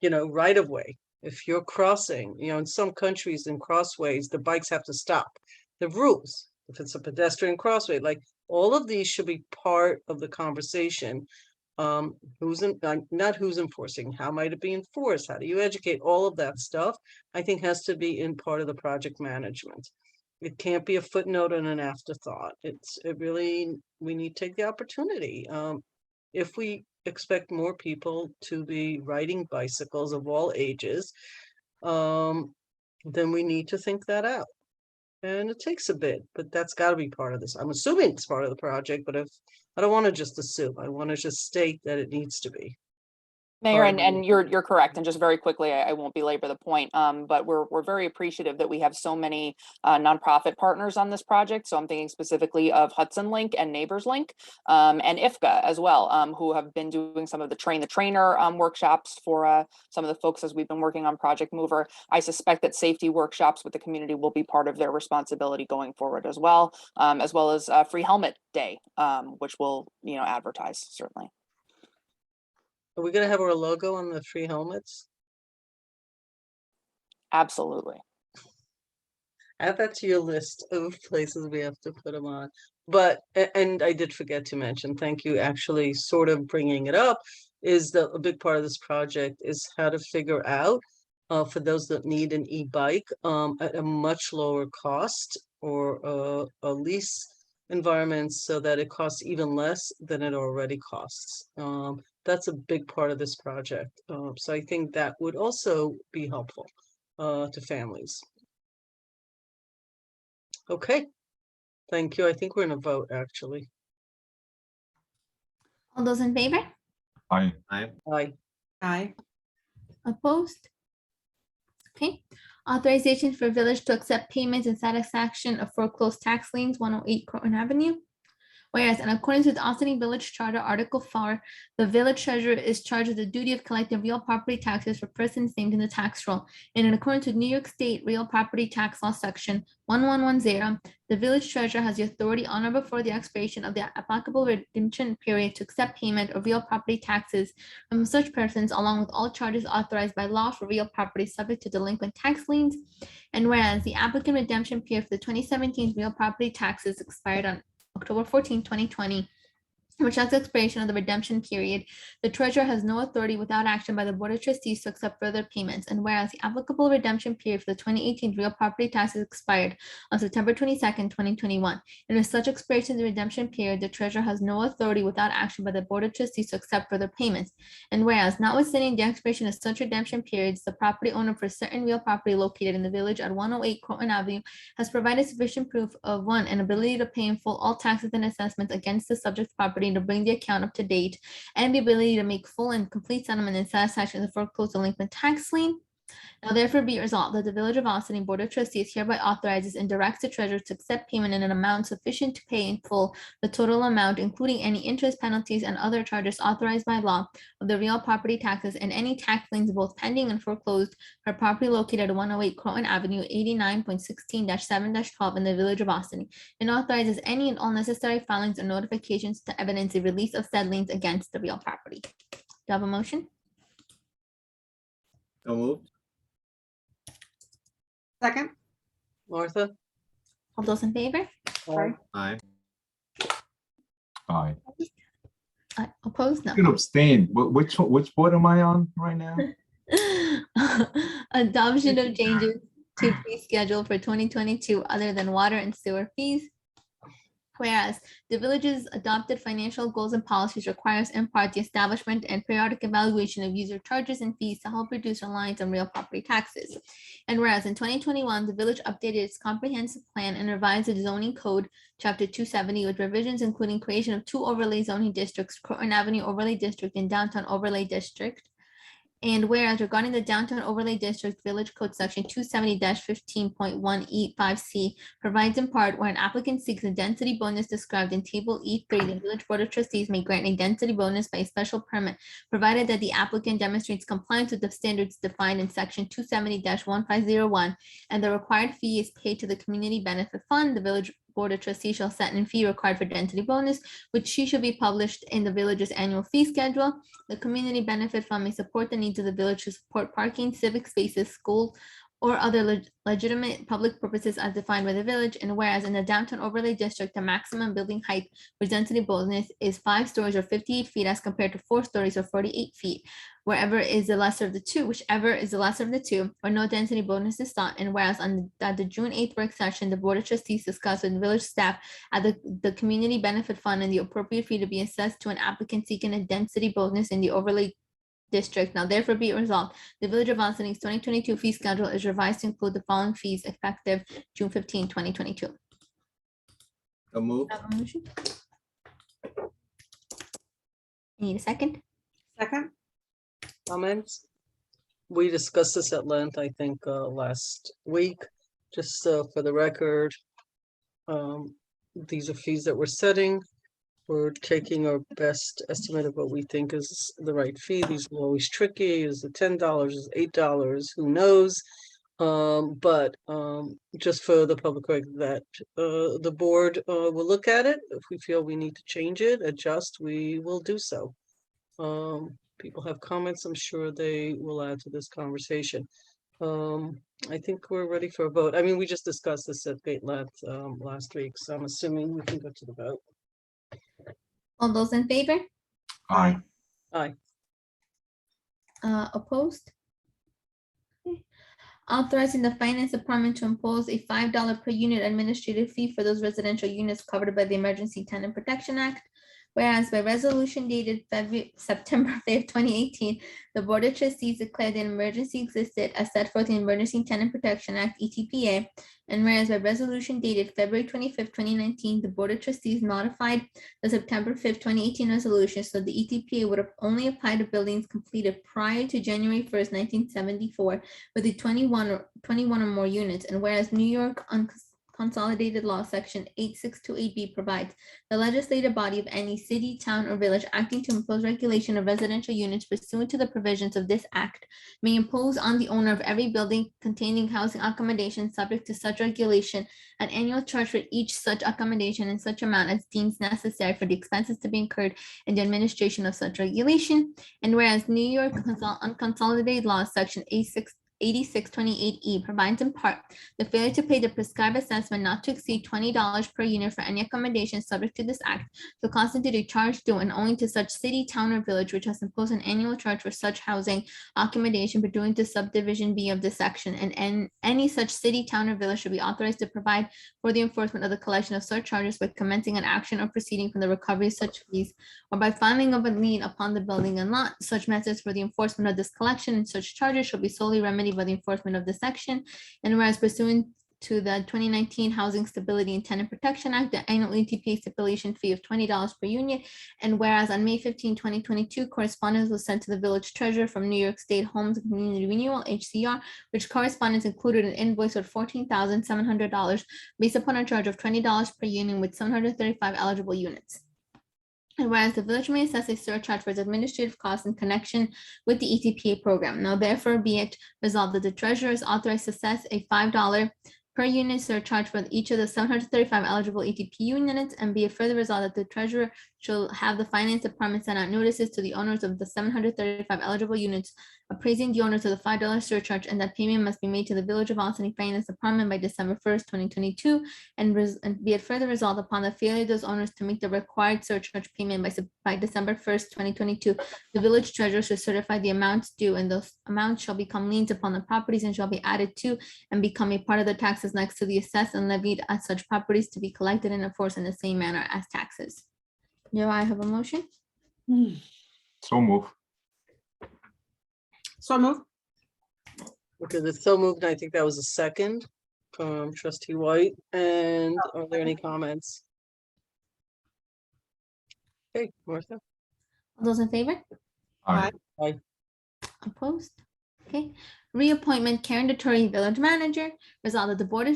right of way? If you're crossing, in some countries in crossways, the bikes have to stop. The rules, if it's a pedestrian crossway, like all of these should be part of the conversation. Not who's enforcing, how might it be enforced? How do you educate? All of that stuff, I think, has to be in part of the project management. It can't be a footnote and an afterthought. We need to take the opportunity. If we expect more people to be riding bicycles of all ages, then we need to think that out. And it takes a bit, but that's got to be part of this. I'm assuming it's part of the project, but if I don't want to just assume, I want to just state that it needs to be. Mayor, Pardon and me. you're correct. And just very quickly, I won't belabor the point, but we're very appreciative that we have so many nonprofit partners on this project. So I'm thinking specifically of Hudson Link and Neighbors Link, and IFCA as well, who have been doing some of the train the trainer workshops for some of the folks as we've been working on Project Mover. I suspect that safety workshops with the community will be part of their responsibility going forward as well as Free Helmet Day, which we'll advertise certainly. Are we going to have our logo on the free helmets? Absolutely. Add that to your list of places we have to put them on. But, and I did forget to mention, thank you, actually sort of bringing it up, is that a big part of this project is how to figure out for those that need an e-bike at a much lower cost or a lease environment so that it costs even less than it already costs. That's a big part of this project. So I think that would also be helpful to families. Okay, thank you. I think we're in a vote, actually. All those in favor? Aye. Aye. Aye. Opposed? Okay. Authorization for village to accept payments in satisfaction of foreclosed tax liens, 108 Croton Avenue. Whereas in accordance with Ossining Village Charter, Article 4, the village treasurer is charged with the duty of collecting real property taxes for persons named in the tax roll. And in accordance with New York State Real Property Tax Law, Section 1110, the village treasurer has the authority on or before the expiration of the applicable redemption period to accept payment of real property taxes from such persons, along with all charges authorized by law for real property subject to delinquent tax liens. And whereas the applicant redemption period for the 2017 real property taxes expired on October 14, 2020, which has the expiration of the redemption period, the treasurer has no authority without action by the Board of Trustees to accept further payments. And whereas the applicable redemption period for the 2018 real property taxes expired on September 22nd, 2021, and with such expiration of the redemption period, the treasurer has no authority without action by the Board of Trustees to accept further payments. And whereas notwithstanding the expiration of such redemption periods, the property owner for certain real property located in the village at 108 Croton Avenue has provided sufficient proof of, one, an ability to pay in full all taxes and assessments against the subject property to bring the account up to date, and the ability to make full and complete settlement and satisfaction of the foreclosed delinquent tax lien. Now therefore be it resolved that the Village of Ossining Board of Trustees hereby authorizes and directs the treasurer to accept payment in an amount sufficient to pay in full the total amount, including any interest, penalties, and other charges authorized by law of the real property taxes and any tax liens both pending and foreclosed for property located at 108 Croton Avenue, 89.16-7-12 in the Village of Ossining, and authorizes any and all necessary filings or notifications to evidence the release of said liens against the real property. Do you have a motion? So moved. Second. Martha? All those in favor? Aye. Aye. Aye. Opposed? No. You can abstain. Which board am I on right now? Adoption of changes to fee schedule for 2022 other than water and sewer fees. Whereas the village's adopted financial goals and policies requires in part the establishment and periodic evaluation of user charges and fees to help reduce reliance on real property taxes. And whereas in 2021, the village updated its comprehensive plan and revised its zoning code, chapter 270, with revisions including creation of 2 overlay zoning districts, Croton Avenue Overlay District and Downtown Overlay District. And whereas regarding the Downtown Overlay District, Village Code Section 270-15.1E5C provides in part where an applicant seeks a density bonus described in Table E3, the Village Board of Trustees may grant a density bonus by a special permit, provided that the applicant demonstrates compliance with the standards defined in Section 270-1501, and the required fee is paid to the Community Benefit Fund. The Village Board of Trustees shall set a fee required for density bonus, which she should be published in the village's annual fee schedule. The Community Benefit Fund may support the needs of the village to support parking, civic spaces, school, or other legitimate public purposes as defined by the village. And whereas in the Downtown Overlay District, the maximum building height for density bonus is 5 stories or 58 feet as compared to 4 stories or 48 feet. Whichever is the lesser of the two, or no density bonus is sought. And whereas at the June 8th work session, the Board of Trustees discussed with village staff at the Community Benefit Fund and the appropriate fee to be assessed to an applicant seeking a density bonus in the overlay district. Now therefore be it resolved, the Village of Ossining's 2022 fee schedule is revised to include the following fees effective June 15, 2022. So move. Have a motion? Need a second? Second? Comments? We discussed this at length, I think, last week, just for the record. These are fees that we're setting. We're taking our best estimate of what we think is the right fee. These are always tricky. Is it $10? Is it $8? Who knows? But just for the public record that the board will look at it. If we feel we need to change it, adjust, we will do so. People have comments, I'm sure they will add to this conversation. I think we're ready for a vote. I mean, we just discussed this at great length last week, so I'm assuming we can go to the vote. All those in favor? Aye. Aye. Opposed? Okay. Authorizing the Finance Department to impose a $5 per unit administrative fee for those residential units covered by the Emergency Tenant Protection Act. Whereas by resolution dated September 5th, 2018, the Board of Trustees declared an emergency existed as set forth in the Emergency Tenant Protection Act, ETPA. And whereas by resolution dated February 25th, 2019, the Board of Trustees modified the September 5th, 2018 resolution so the ETPA would have only applied to buildings completed prior to January 1st, 1974 with the 21 or more units. And whereas New York Consolidated Law Section 8628B provides the legislative body of any city, town, or village acting to impose regulation of residential units pursuant to the provisions of this act may impose on the owner of every building containing housing accommodation subject to such regulation an annual charge for each such accommodation in such amount as deems necessary for the expenses to be incurred in the administration of such regulation. And whereas New York Consolidated Law Section 8628E provides in part the failure to pay the prescribed assessment not to exceed $20 per unit for any accommodation subject to this act to constitute a charge due and owing to such city, town, or village which has imposed an annual charge for such housing accommodation pursuant to subdivision B of this section, and any such city, town, or village should be authorized to provide for the enforcement of the collection of such charges by commencing an action or proceeding from the recovery of such fees or by filing of a lien upon the building and lot. Such methods for the enforcement of this collection and such charges shall be solely remedied by the enforcement of this section. And whereas pursuant to the 2019 Housing Stability and Tenant Protection Act, the annual ETPA stipulation fee of $20 per unit. And whereas on May 15, 2022, correspondence was sent to the village treasurer from New York State Homes and Community Renewal, HCR, which correspondence included an invoice of $14,700 based upon a charge of $20 per unit with 735 eligible units. And whereas the village may assess a surcharge for its administrative costs in connection with the ETPA program. Now therefore be it resolved that the treasurer is authorized to assess a $5 per unit surcharge for each of the 735 eligible ETP units, and be it further resolved that the treasurer shall have the finance department send out notices to the owners of the 735 eligible units, appraising the owners of the $5 surcharge, and that payment must be made to the Village of Ossining Finance Department by December 1st, 2022, and be it further resolved upon the failure of those owners to make the required surcharge payment by December 1st, 2022, the village treasurer should certify the amounts due, and those amounts shall become liens upon the properties and shall be added to and become a part of the taxes next to the assessed and levied at such properties to be collected and enforced in the same manner as taxes. Do I have a motion? So move. So move. Because it's so moved, I think that was a second from Trustee White. And are there any comments? Okay, Martha. All those in favor? Aye. Opposed? Okay. Reappointment Karen DeTore, Village Manager. Resolved that the Board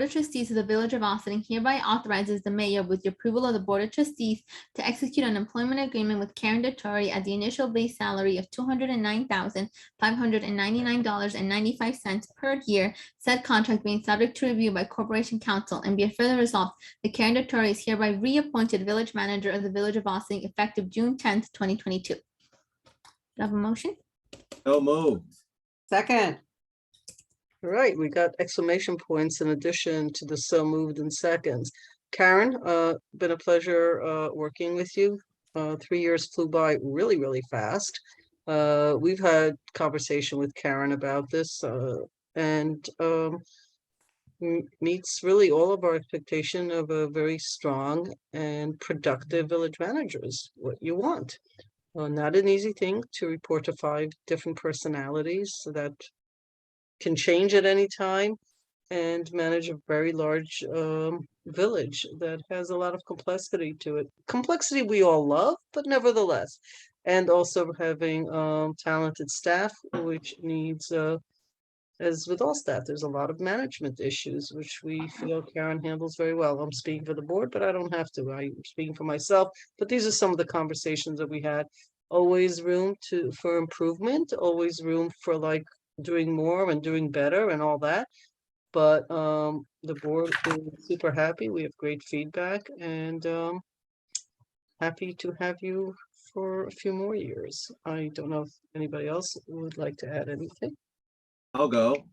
of Trustees of the Village of Ossining hereby authorizes the mayor, with the approval of the Board of Trustees, to execute an employment agreement with Karen DeTore at the initial base salary of $209,599.95 per year, said contract being subject to review by Corporation Counsel, and be it further resolved that Karen DeTore is hereby reappointed Village Manager of the Village of Ossining effective June 10th, 2022. Do I have a motion? So moved. Second. All right, we got exclamation points in addition to the so moved in seconds. Karen, been a pleasure working with you. 3 years flew by really, really fast. We've had conversation with Karen about this and meets really all of our expectation of a very strong and productive village manager is what you want. Not an easy thing to report to 5 different personalities that can change at any time and manage a very large village that has a lot of complexity to it. Complexity we all love, but nevertheless. And also having talented staff, which needs, as with all staff, there's a lot of management issues, which we feel Karen handles very well. I'm speaking for the board, but I don't have to. I'm speaking for myself. But these are some of the conversations that we had. Always room for improvement, always room for like doing more and doing better and all that. But the board is super happy. We have great feedback and happy to have you for a few more years. I don't know if anybody else would like to add anything. I'll go.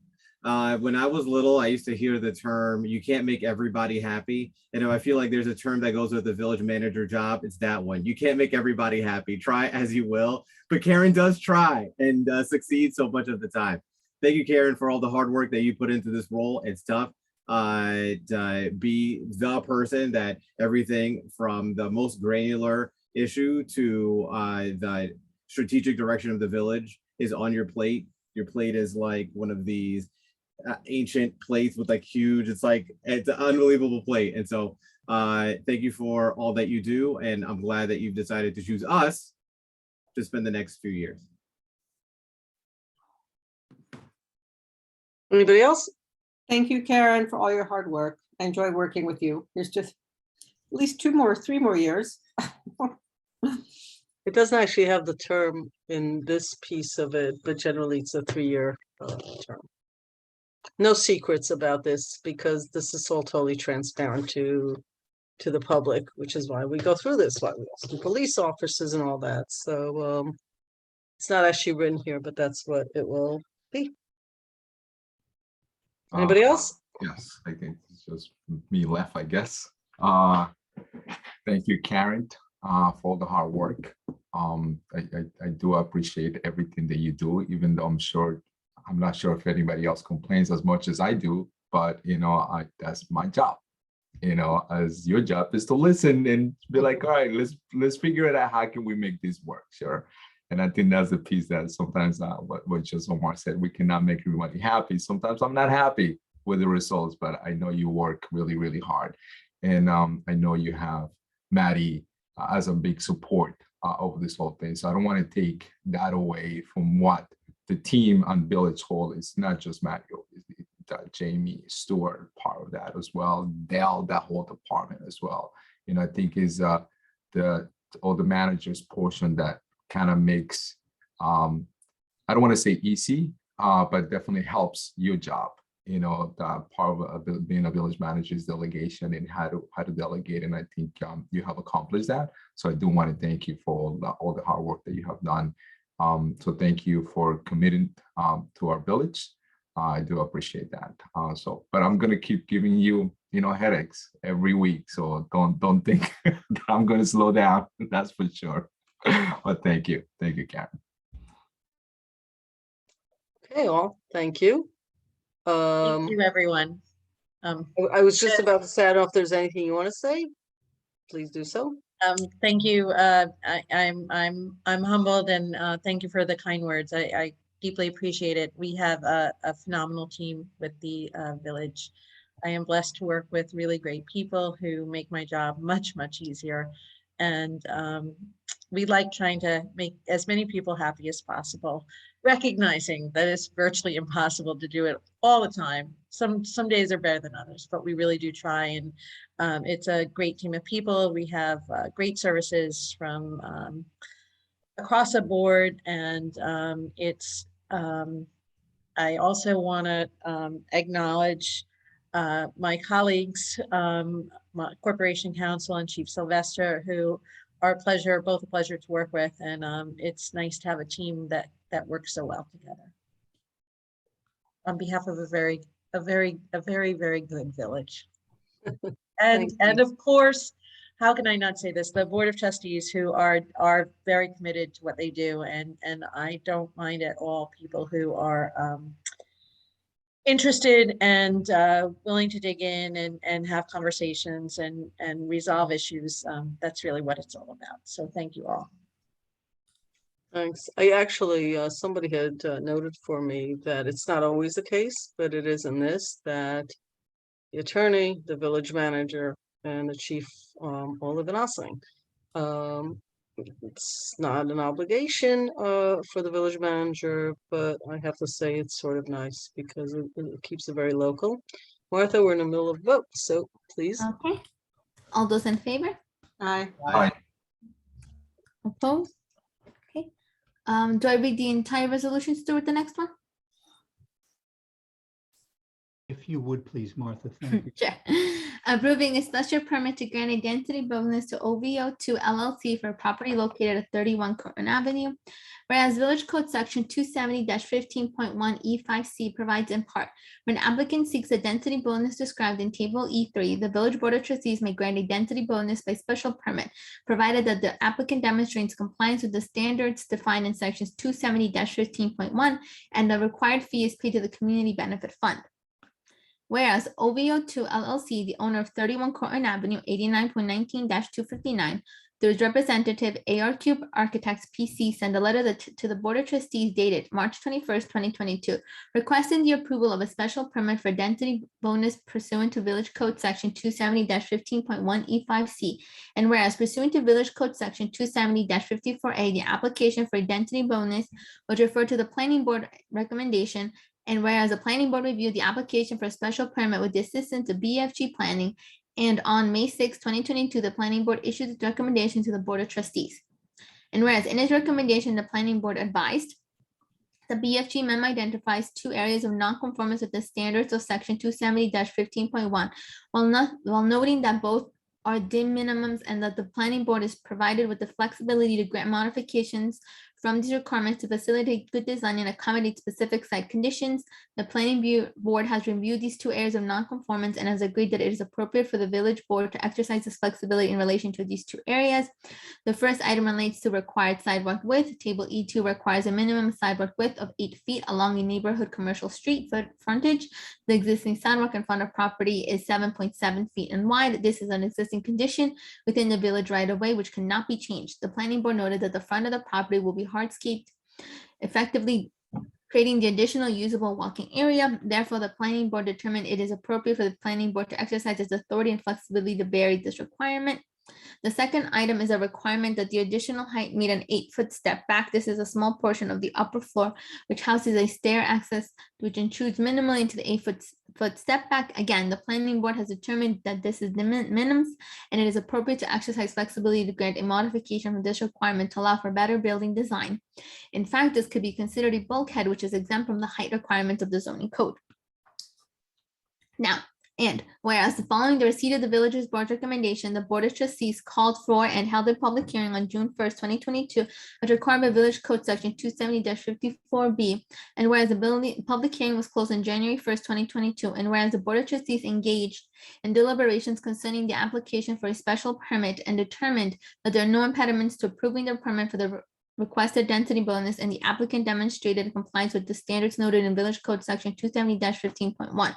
When I was little, I used to hear the term, you can't make everybody happy. And if I feel like there's a term that goes with the village manager job, it's that one. You can't make everybody happy. Try as you will. But Karen does try and succeed so much of the time. Thank you, Karen, for all the hard work that you put into this role. It's tough. Be the person that everything from the most granular issue to the strategic direction of the village is on your plate. Your plate is like one of these ancient plates with like huge, it's an unbelievable plate. And so thank you for all that you do. And I'm glad that you've decided to choose us to spend the next few years. Anybody else? Thank you, Karen, for all your hard work. I enjoy working with you. Here's just at least 3 more years. It doesn't actually have the term in this piece of it, but generally it's a 3-year term. No secrets about this because this is all totally transparent to the public, which is why we go through this, why we also do police officers and all that. So it's not actually written here, but that's what it will be. Anybody else? Yes, I think it's just me left, I guess. Thank you, Karen, for all the hard work. I do appreciate everything that you do, even though I'm not sure if anybody else complains as much as I do, but that's my job. As your job is to listen and be like, all right, let's figure it out. How can we make this work? Sure. And I think that's the piece that sometimes what just Omar said, we cannot make everybody happy. Sometimes I'm not happy with the results, but I know you work really, really hard. And I know you have Maddie as a big support of this whole thing. So I don't want to take that away from what the team on Village Hall is. Not just Maddie, Jamie, Stuart, part of that as well. Dell, that whole department as well. I think is all the managers portion that kind of makes, I don't want to say easy, but definitely helps your job that part of being a village manager is delegation and how to delegate. And I think you have accomplished that. So I do want to thank you for all the hard work that you have done. So thank you for committing to our village. I do appreciate that. But I'm gonna keep giving you, headaches every week. So don't think that I'm gonna slow down. That's for sure. But thank you, Karen. Okay, all, thank you. Thank you, everyone. I was just about to say, I don't know if there's anything you want to say. Please do so. Thank you. I'm humbled, and thank you for the kind words. I deeply appreciate it. We have a phenomenal team with the village. I am blessed to work with really great people who make my job much, much easier. And we like trying to make as many people happy as possible, recognizing that it's virtually impossible to do it all the time. Some days are better than others, but we really do try. And it's a great team of people. We have great services from across the board. And I also want to acknowledge my colleagues, my Corporation Counsel and Chief Sylvester, who are both a pleasure to work with. And it's nice to have a team that works so well together. On behalf of a very good village. And of course, how can I not say this? The Board of Trustees, who are very committed to what they do, and I don't mind at all people who are interested and willing to dig in and have conversations and resolve issues. That's really what it's all about. So thank you all. Thanks. I actually, somebody had noted for me that it's not always the case, but it is in this, that the attorney, the village manager, and the chief all live in Ossining. It's not an obligation for the village manager, but I have to say it's sort of nice because it keeps it very local. Martha, we're in the middle of vote, so please. Okay. All those in favor? Aye. Aye. Opposed? Okay. Do I read the entire resolution, Stuart, the next one? If you would please, Martha, thank you. Sure. Approving a special permit to grant a density bonus to OVO2 LLC for property located at 31 Cortland Avenue. Whereas Village Code Section 270-15.1 E5C provides in part, when an applicant seeks a density bonus described in Table E3, the Village Board of Trustees may grant a density bonus by special permit, provided that the applicant demonstrates compliance with the standards defined in Sections 270-15.1 and the required fee is paid to the Community Benefit Fund. Whereas OVO2 LLC, the owner of 31 Cortland Avenue, 89.19-259, through its representative AR Cube Architects PC, sent a letter to the Board of Trustees dated March 21st, 2022, requesting the approval of a special permit for density bonus pursuant to Village Code Section 270-15.1 E5C. And whereas pursuant to Village Code Section 270-54A, the application for a density bonus was referred to the Planning Board recommendation. And whereas the Planning Board reviewed the application for a special permit with the assistance of BFG Planning, and on May 6, 2022, the Planning Board issued its recommendation to the Board of Trustees. And whereas in its recommendation, the Planning Board advised the BFG memo identifies two areas of nonconformance with the standards of Section 270-15.1, while noting that both are dim minimums and that the Planning Board is provided with the flexibility to grant modifications from these requirements to facilitate good design and accommodate specific site conditions. The Planning Board has reviewed these two areas of nonconformance and has agreed that it is appropriate for the Village Board to exercise this flexibility in relation to these two areas. The first item relates to required sidewalk width. Table E2 requires a minimum sidewalk width of 8 feet along a neighborhood commercial street frontage. The existing sidewalk in front of property is 7.7 feet in wide. This is an existing condition within the village right of way, which cannot be changed. The Planning Board noted that the front of the property will be hardscaped, effectively creating the additional usable walking area. Therefore, the Planning Board determined it is appropriate for the Planning Board to exercise its authority and flexibility to vary this requirement. The second item is a requirement that the additional height meet an 8-foot step back. This is a small portion of the upper floor, which houses a stair access, which intrudes minimally into the 8-foot step back. Again, the Planning Board has determined that this is the minimums, and it is appropriate to exercise flexibility to grant a modification from this requirement to allow for better building design. In fact, this could be considered a bulkhead, which is exempt from the height requirements of the zoning code. Now, and whereas following the receipt of the village's board recommendation, the Board of Trustees called for and held a public hearing on June 1st, 2022, as required by Village Code Section 270-54B. And whereas the public hearing was closed on January 1st, 2022, and whereas the Board of Trustees engaged in deliberations concerning the application for a special permit and determined that there are no impediments to approving the permit for the requested density bonus, and the applicant demonstrated compliance with the standards noted in Village Code Section 270-15.1.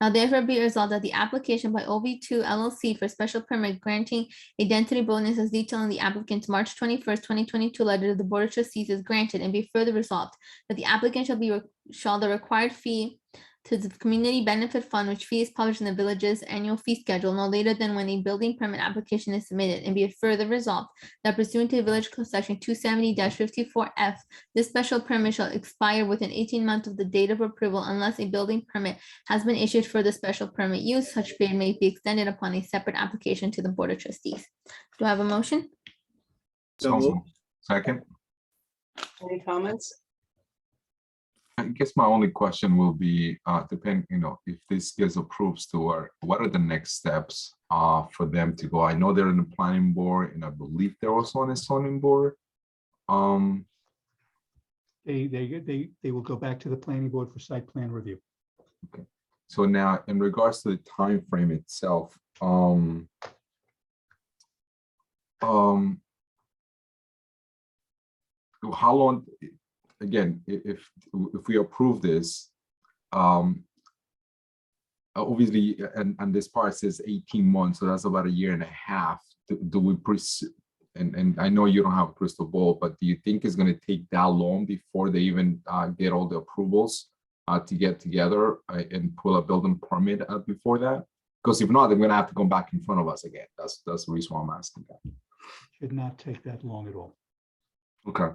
Now therefore be resolved that the application by OV2 LLC for special permit granting a density bonus as detailed in the applicant's March 21st, 2022 letter to the Board of Trustees is granted, and be further resolved that the applicant shall the required fee to the Community Benefit Fund, which fee is published in the village's annual fee schedule no later than when a building permit application is submitted, and be it further resolved that pursuant to Village Code Section 270-54F, this special permit shall expire within 18 months of the date of approval unless a building permit has been issued for the special permit use. Such period may be extended upon a separate application to the Board of Trustees. Do I have a motion? So moved. Second. Any comments? I guess my only question will be, depending, if this gets approved, Stuart, what are the next steps for them to go? I know they're in the planning board, and I believe they're also on the zoning board. They will go back to the planning board for site plan review. Okay. So now, in regards to the time frame itself, how long? Again, if we approve this, obviously, and this part says 18 months, so that's about a year and a half. Do we and I know you don't have a crystal ball, but do you think it's going to take that long before they even get all the approvals to get together and pull a building permit before that? Because if not, they're going to have to come back in front of us again. That's the reason why I'm asking that. Should not take that long at all. Okay.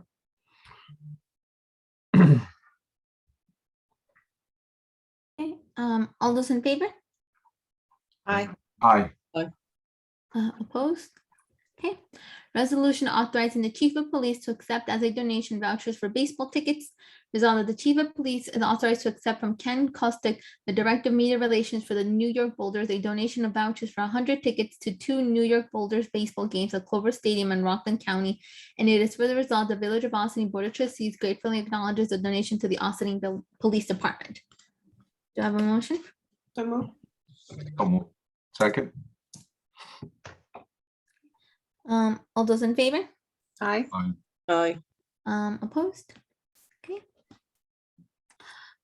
Okay, all those in favor? Aye. Aye. Opposed? Okay. Resolution authorizing the chief of police to accept as a donation vouchers for baseball tickets. Resolved that the chief of police is authorized to accept from Ken Kostick, the director of media relations for the New York Boulders, a donation of vouchers for 100 tickets to 2 New York Boulders baseball games at Clover Stadium in Rockland County. And it is further resolved the Village of Ossining Board of Trustees gratefully acknowledges the donation to the Ossining Police Department. Do I have a motion? So moved. Second. All those in favor? Aye. Aye. Aye. Opposed? Okay.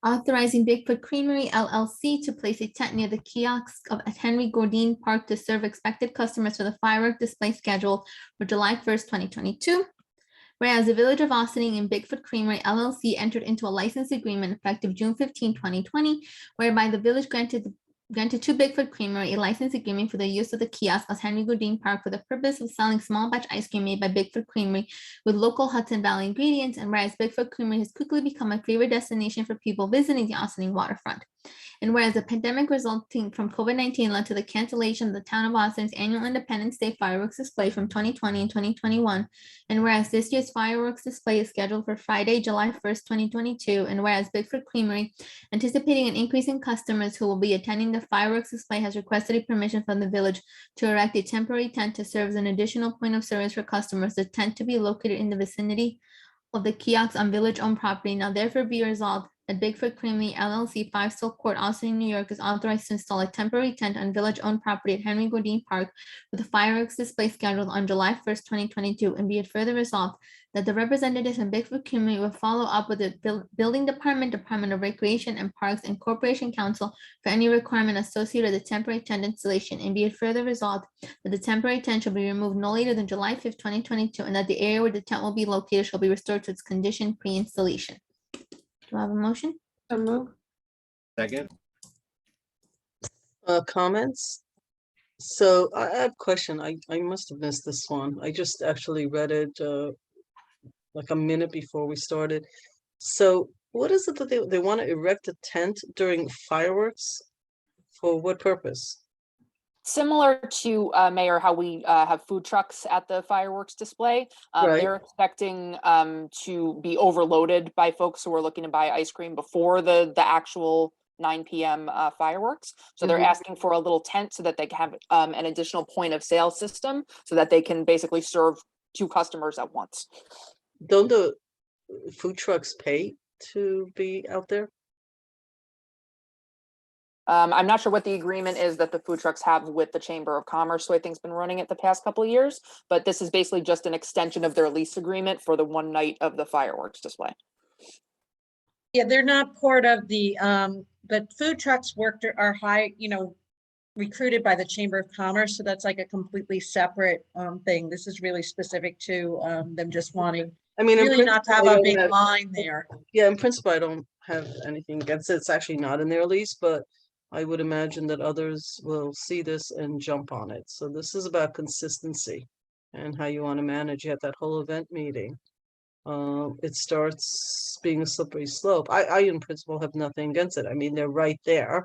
Authorizing Bigfoot Creamery LLC to place a tent near the kiosk at Henry Gordine Park to serve expected customers for the firework display scheduled for July 1st, 2022. Whereas the Village of Ossining and Bigfoot Creamery LLC entered into a license agreement effective June 15, 2020, whereby the village granted to Bigfoot Creamery a license agreement for the use of the kiosk at Henry Gordine Park for the purpose of selling small batch ice cream made by Bigfoot Creamery with local Hudson Valley ingredients. And whereas Bigfoot Creamery has quickly become a favorite destination for people visiting the Ossining waterfront. And whereas the pandemic resulting from COVID-19 led to the cancellation of the town of Ossining's annual Independence Day fireworks display from 2020 and 2021, and whereas this year's fireworks display is scheduled for Friday, July 1st, 2022, and whereas Bigfoot Creamery, anticipating an increase in customers who will be attending the fireworks display, has requested a permission from the village to erect a temporary tent to serve as an additional point of service for customers. The tent to be located in the vicinity of the kiosks on village-owned property. Now therefore be resolved that Bigfoot Creamery LLC, 5 Silk Court, Ossining, New York, is authorized to install a temporary tent on village-owned property at Henry Gordine Park with a fireworks display scheduled on July 1st, 2022. And be it further resolved that the representatives from Bigfoot Creamery will follow up with the Building Department, Department of Recreation and Parks, and Corporation Council for any requirement associated with the temporary tent installation. And be it further resolved that the temporary tent shall be removed no later than July 5th, 2022, and that the area where the tent will be located shall be restored to its condition pre-installation. Do I have a motion? So moved. Second. Comments? So I have a question. I must have missed this one. I just actually read it like a minute before we started. So what is it that they want to erect a tent during fireworks? For what purpose? Similar to Mayor, how we have food trucks at the fireworks display. Right. They're expecting to be overloaded by folks who are looking to buy ice cream before the actual 9 p.m. Fireworks. So they're asking for a little tent so that they can have an additional point of sale system so that they can basically serve 2 customers at once. Don't the food trucks pay to be out there? I'm not sure what the agreement is that the food trucks have with the Chamber of Commerce, who I think's been running it the past couple of years, but this is basically just an extension of their lease agreement for the one night of the fireworks display. Yeah, they're not part of the, but food trucks are recruited by the Chamber of Commerce. So that's like a completely separate thing. This is really specific to them just wanting, I mean, in really not to have principle, I a don't big have- line there. Yeah, in principle, I don't have anything against it. It's actually not in their lease, but I would imagine that others will see this and jump on it. So this is about consistency and how you want to manage it, that whole event meeting. It starts being a slippery slope. I in principle have nothing against it. I mean, they're right there.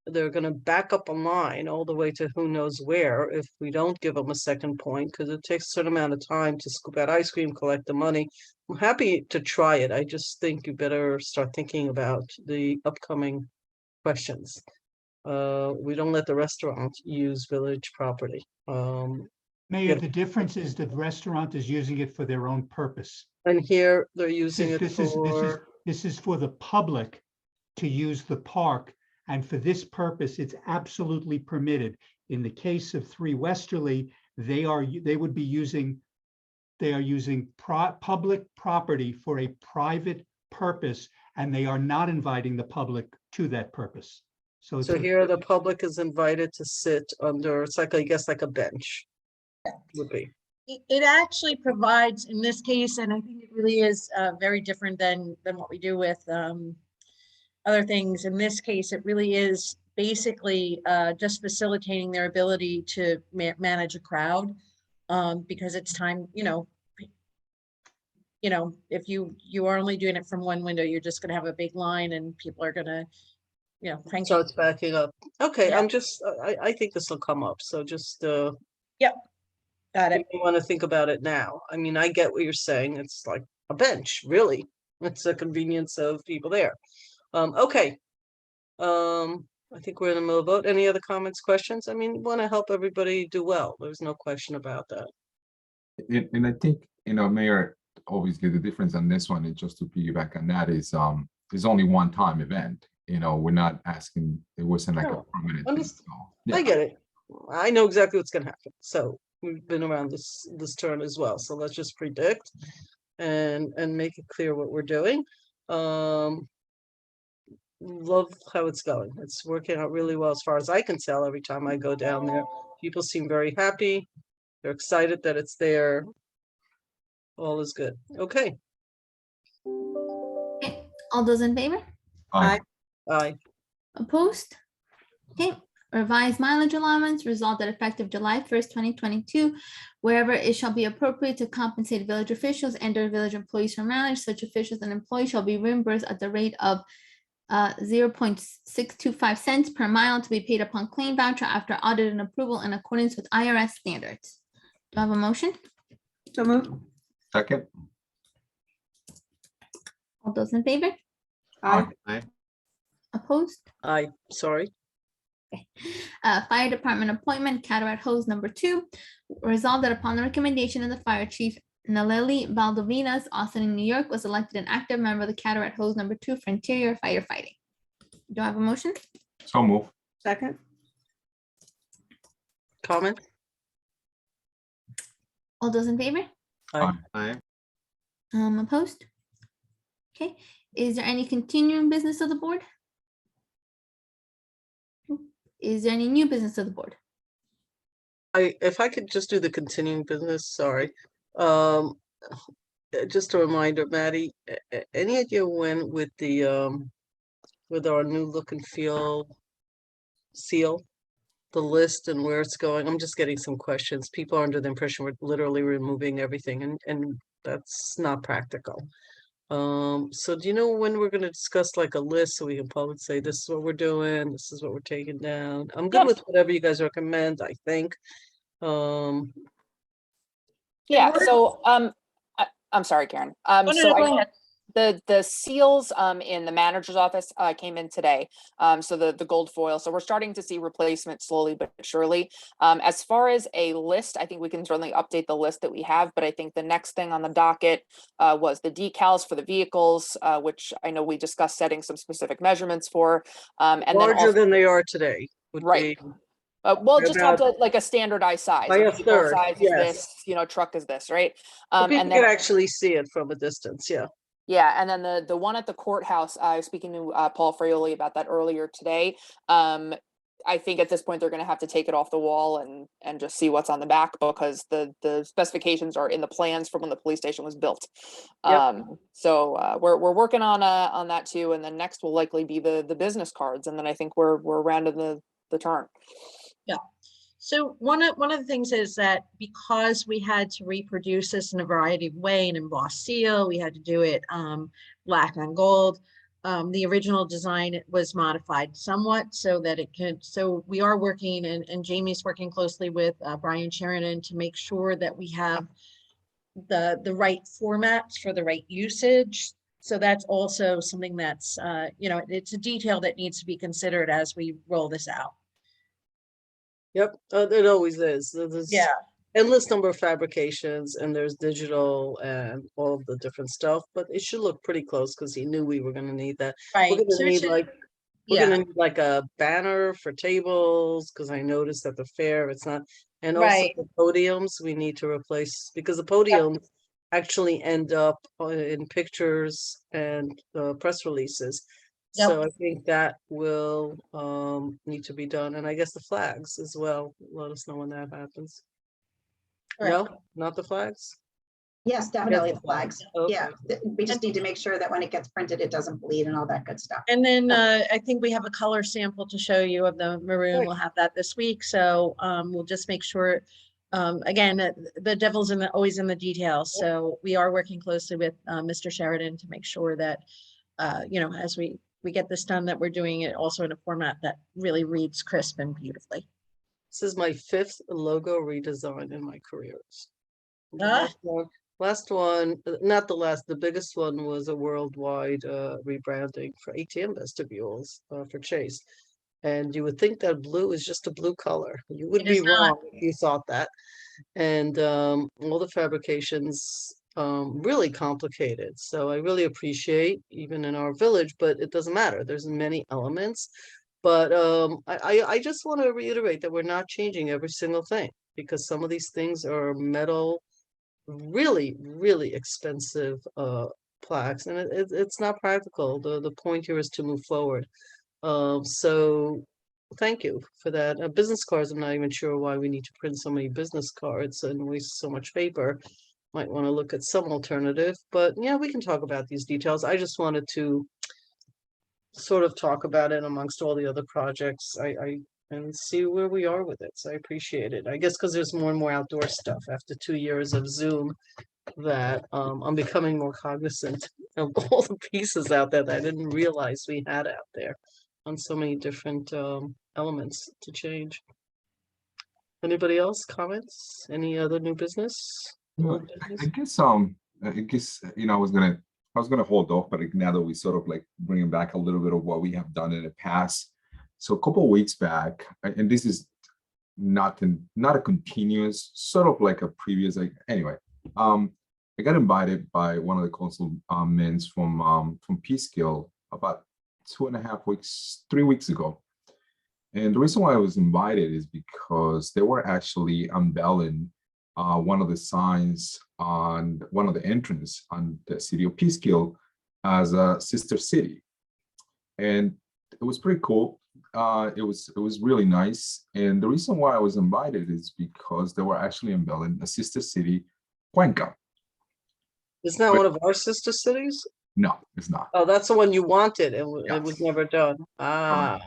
They're going to back up a line all the way to who knows where if we don't give them a second point, because it takes a certain amount of time to scoop out ice cream, collect the money. I'm happy to try it. I just think you better start thinking about the upcoming questions. We don't let the restaurant use village property. Mayor, the difference is that the restaurant is using it for their own purpose. And here they're using it for. This is for the public to use the park. And for this purpose, it's absolutely permitted. In the case of 3 Westerly, they are using public property for a private purpose, and they are not inviting the public to that purpose. So Here the public is invited to sit under, it's like, I guess, like a bench would be. It actually provides, in this case, and I think it really is very different than what we do with other things. In this case, it really is basically just facilitating their ability to manage a crowd, because it's time, if you are only doing it from one window, you're just going to have a big line and people are going to, crank. So it's backing up. Okay, Yeah. I'm just, I think this will come up. So just, Yep. Got it. you want to think about it now. I mean, I get what you're saying. It's like a bench, really. It's a convenience of people there. Okay. I think we're in the middle of vote. Any other comments, questions? I mean, want to help everybody do well. There's no question about that. And I think, Mayor, obviously the difference on this one is just to piggyback on that is only one time event. We're not asking, it wasn't like a permanent thing. So, yeah. I get it. I know exactly what's going to happen. So we've been around this turn as well. So let's just predict and make it clear what we're doing. Love how it's going. It's working out really well as far as I can tell. Every time I go down there, people seem very happy. They're excited that it's there. All is good. Okay. Okay, all those in favor? Aye. Aye. Opposed? Okay, revised mileage allowance resolved that effective July 1st, 2022, wherever it shall be appropriate to compensate village officials and or village employees for mileage, such officials and employees shall be reimbursed at the rate of 0.625 cents per mile to be paid upon claim voucher after audit and approval in accordance with IRS standards. Do I have a motion? So moved. Second. All those in favor? Aye. Aye. Opposed? Aye. Sorry. Fire Department appointment, Cataract Hose number 2. Resolved that upon the recommendation of the Fire Chief, Naleli Baldovinas, Ossining, New York, was elected an active member of the Cataract Hose number 2 for interior firefighting. Do I have a motion? So move. Second. Comment? All those in favor? Aye. Aye. Opposed? Okay, is there any continuing business of the board? Is there any new business of the board? If I could just do the continuing business, sorry. Just a reminder, Maddie, any idea when with with our new look and feel seal, the list and where it's going? I'm just getting some questions. People are under the impression we're literally removing everything and that's not practical. So do you know when we're going to discuss like a list so we can publicly say this is what we're doing, this is what we're taking down? I'm good with whatever you guys recommend, I think. Yeah, so I'm sorry, Karen. No, So go I ahead. The seals in the manager's office came in today. So the gold foil. So we're starting to see replacement slowly but surely. As far as a list, I think we can certainly update the list that we have, but I think the next thing on the docket was the decals for the vehicles, which I know we discussed setting some specific measurements for. And then Larger also, than they are today would right. be Well, just have about to like a standardized size. by Like a vehicle third, size is yes. this, truck is this, right? So And people then can actually see it from a distance, yeah. yeah, and then the one at the courthouse, I was speaking to Paul Fraioli about that earlier today. I think at this point they're going to have to take it off the wall and just see what's on the back, because the specifications are in the plans from when the police station was built. Yep. So we're working on that too, and then next will likely be the business cards, and then I think we're rounding the turn. Yeah. So one of the things is that because we had to reproduce this in a variety of ways, an embossed seal, we had to do it black on gold. The original design was modified somewhat so that it could. So we are working, and Jamie's working closely with Brian Sheridan to make sure that we have the right formats for the right usage. So that's also something that's it's a detail that needs to be considered as we roll this out. Yep, it always is. There's Yeah. endless number of fabrications, and there's digital and all of the different stuff, but it should look pretty close because he knew we were going to need that. Right. We're So going it to need should- we're going to need like a banner for tables, because I noticed at the fair it's not, and also Right. the podiums we need to replace, because the podiums actually end up in pictures and press releases. Yep. So I think that will need to be done, and I guess the flags as well. Let us know when that happens. Correct. No, not the flags. Yes, definitely the flags. flags. Okay. Yeah, we just need to make sure that when it gets printed, it doesn't bleed and all that good stuff. And then I think we have a color sample to show you of the maroon. Right. We'll have that this week. So we'll just make sure, again, the devil's always in the details. So we are working closely with Mr. Sheridan to make sure that, as we get this done, that we're doing it also in a format that really reads crisp and beautifully. This is my 5th logo redesign in my careers. The Ah. last one, not the last, the biggest one was a worldwide rebranding for ATM vestibules for Chase. And you would think that blue is just a blue color. You would It be is not. wrong if you thought that. And all the fabrications really complicated. So I really appreciate, even in our village, but it doesn't matter. There's many elements. But I just want to reiterate that we're not changing every single thing, because some of these things are metal, really, really expensive plaques, and it's not practical. The point here is to move forward. So thank you for that. Business cards, I'm not even sure why we need to print so many business cards and waste so much paper. Might want to look at some alternative, but yeah, we can talk about these details. I just wanted to sort of talk about it amongst all the other projects. And see where we are with it. So I appreciate it. I guess because there's more and more outdoor stuff after 2 years of Zoom, that I'm becoming more cognizant of all the pieces out there that I didn't realize we had out there on so many different elements to change. Anybody else comments? Any other new business? No, Old business? I guess I was gonna hold off, but now that we sort of like bringing back a little bit of what we have done in the past. So a couple of weeks back, and this is not a continuous, sort of like a previous, anyway. I got invited by one of the council men from Peekskill about 3 weeks ago. And the reason why I was invited is because they were actually unveiling one of the signs on one of the entrance on the city of Peekskill as a sister city. And it was pretty cool. It was really nice. And the reason why I was invited is because they were actually unveiling a sister city, Cuenca. Isn't that one of our sister cities? No, it's not. Oh, that's the one you wanted and it was Yes. never done. Ah,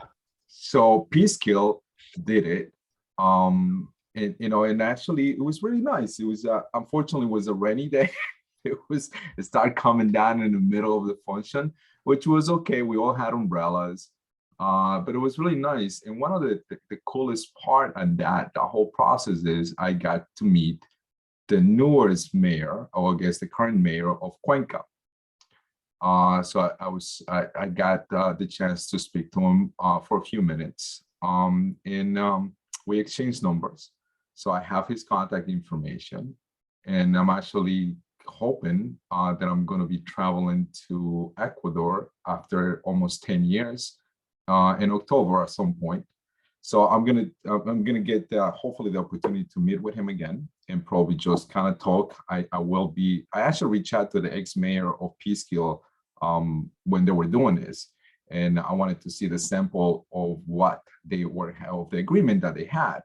So Peekskill did it. And actually it was really nice. It was unfortunately it was a rainy day. It started coming down in the middle of the function, which was okay. We all had umbrellas. But it was really nice. And one of the coolest part of that, the whole process is I got to meet the newest mayor, or I guess the current mayor of Cuenca. So I got the chance to speak to him for a few minutes. We exchanged numbers. So I have his contact information, and I'm actually hoping that I'm going to be traveling to Ecuador after almost 10 years in October at some point. So I'm gonna get hopefully the opportunity to meet with him again and probably just kind of talk. I actually reached out to the ex-mayor of Peekskill when they were doing this, and I wanted to see the sample of what they were, of the agreement that they had.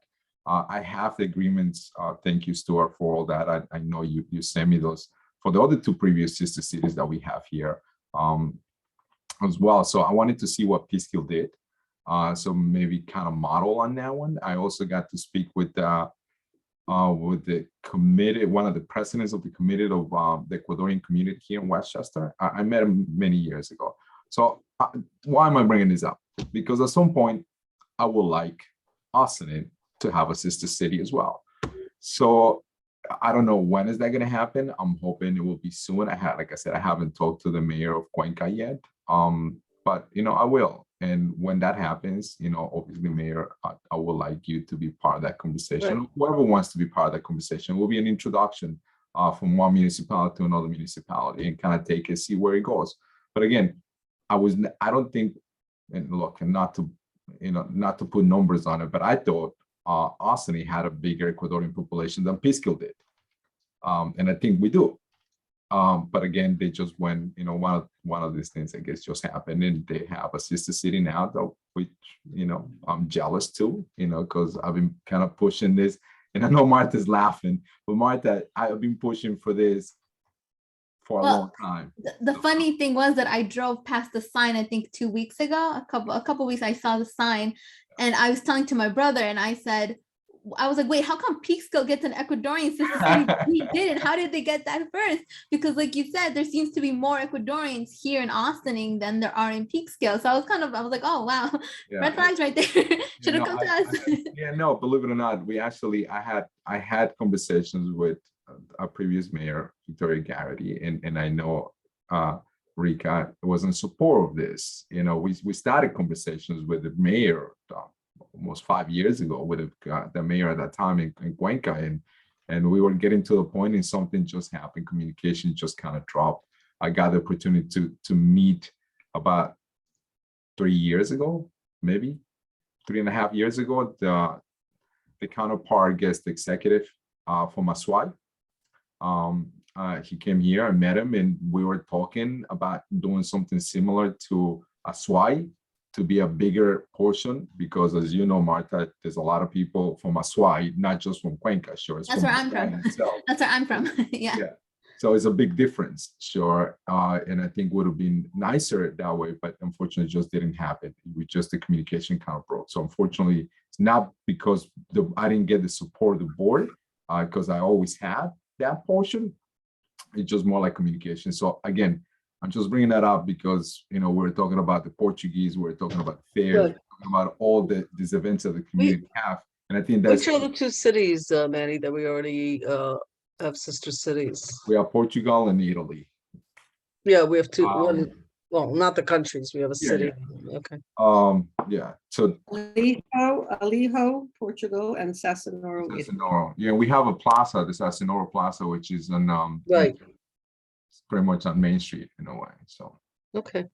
I have the agreements. Thank you, Stuart, for all that. I know you sent me those for the other two previous sister cities that we have here as well. So I wanted to see what Peekskill did. So maybe kind of model on that one. I also got to speak with the committee, one of the presidents of the committee of the Ecuadorian community here in Westchester. I met him many years ago. So why am I bringing this up? Because at some point, I would like Ossining to have a sister city as well. So I don't know when is that going to happen. I'm hoping it will be soon. Like I said, I haven't talked to the mayor of Cuenca yet, but I will. And when that happens, obviously, Mayor, I would like you to be part of that conversation. Right. Whoever wants to be part of that conversation, will be an introduction from one municipality to another municipality and kind of take it, see where it goes. But again, I don't think, and look, and not to put numbers on it, but I thought Ossining had a bigger Ecuadorian population than Peekskill did. And I think we do. But again, they just went, one of these things, I guess, just happened, and they have a sister city now, though, which, I'm jealous too, because I've been kind of pushing this, and I know Martha's laughing, but Martha, I've been pushing for this for a long time. The funny thing was that I drove past the sign, I think 2 weeks ago, a couple weeks, I saw the sign, and I was telling to my brother, and I was like, wait, how come Peekskill gets an Ecuadorian sister city? We didn't. How did they get that first? Because like you said, there seems to be more Ecuadorians here in Ossining than there are in Peekskill. So I was like, oh, wow. Yeah. Red flags right there. Should have come to us. No, believe it or not, I had conversations with our previous mayor, Victoria Garrity, and I know Rika was in support of this. We started conversations with the mayor almost 5 years ago with the mayor at that time in Cuenca, and we were getting to the point, and something just happened. Communication just kind of dropped. I got the opportunity to meet about 3 years ago, maybe 3.5 years ago, the counterpart guest executive from Aswai. He came here, I met him, and we were talking about doing something similar to Aswai, to be a bigger portion, because as you know, Martha, there's a lot of people from Aswai, not just from Cuenca, sure. That's where I'm from. That's where I'm from. Yeah. So it's a big difference, sure. And I think would have been nicer that way, but unfortunately it just didn't happen. The communication kind of broke. So unfortunately, it's not because I didn't get the support of the board, because I always had that portion. It's just more like communication. So again, I'm just bringing that up because, we're talking about the Portuguese, we're talking about the fair, we're talking about all these events that the community have. And I think that's— Which are the two cities, Manny, that we already have sister cities? We have Portugal and Italy. Yeah, we have two, one, well, not the countries, we have a city. Okay. Yeah, so Alijo, Portugal, and Sassinoro. Sassinoro. Yeah, we have a plaza, the Sassinoro Plaza, which is on right. Pretty much on Main Street in a way. So okay.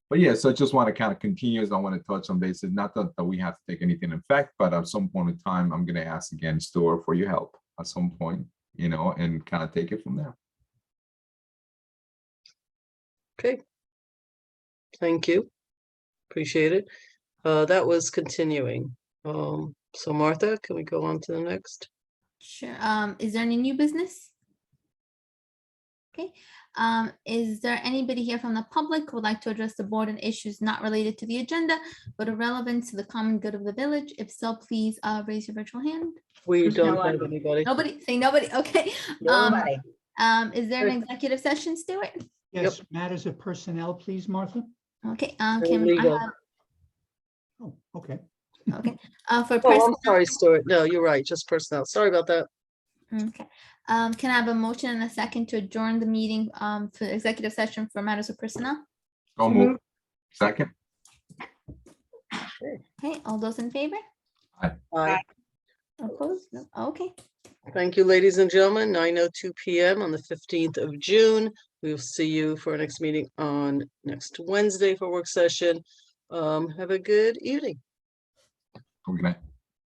But yeah, so I just want to kind of continue as I want to touch on bases. Not that we have to take anything in effect, but at some point in time, I'm going to ask again, Stuart, for your help at some point, and kind of take it from there. Okay. Thank you. Appreciate it. That was continuing. So Martha, can we go on to the next? Sure. Is there any new business? Okay. Is there anybody here from the public who would like to address the board on issues not related to the agenda, but are relevant to the common good of the village? If so, please raise your virtual hand. We don't have anybody. Nobody? Say nobody. Okay. Nobody. Is there an executive session, Stuart? Yes, matters of personnel, please, Martha. Okay. Can I have... Oh, okay. Okay. For I'm sorry, Stuart. No, you're right. Just personnel. Sorry about that. Okay. Can I have a motion and a second to adjourn the meeting for executive session for matters of personnel? So move. Second. Okay, all those in favor? Aye. Opposed? No. Okay. Thank you, ladies and gentlemen. 9:02 p.m. on the 15th of June. We'll see you for our next meeting on next Wednesday for work session. Have a good evening. Good night.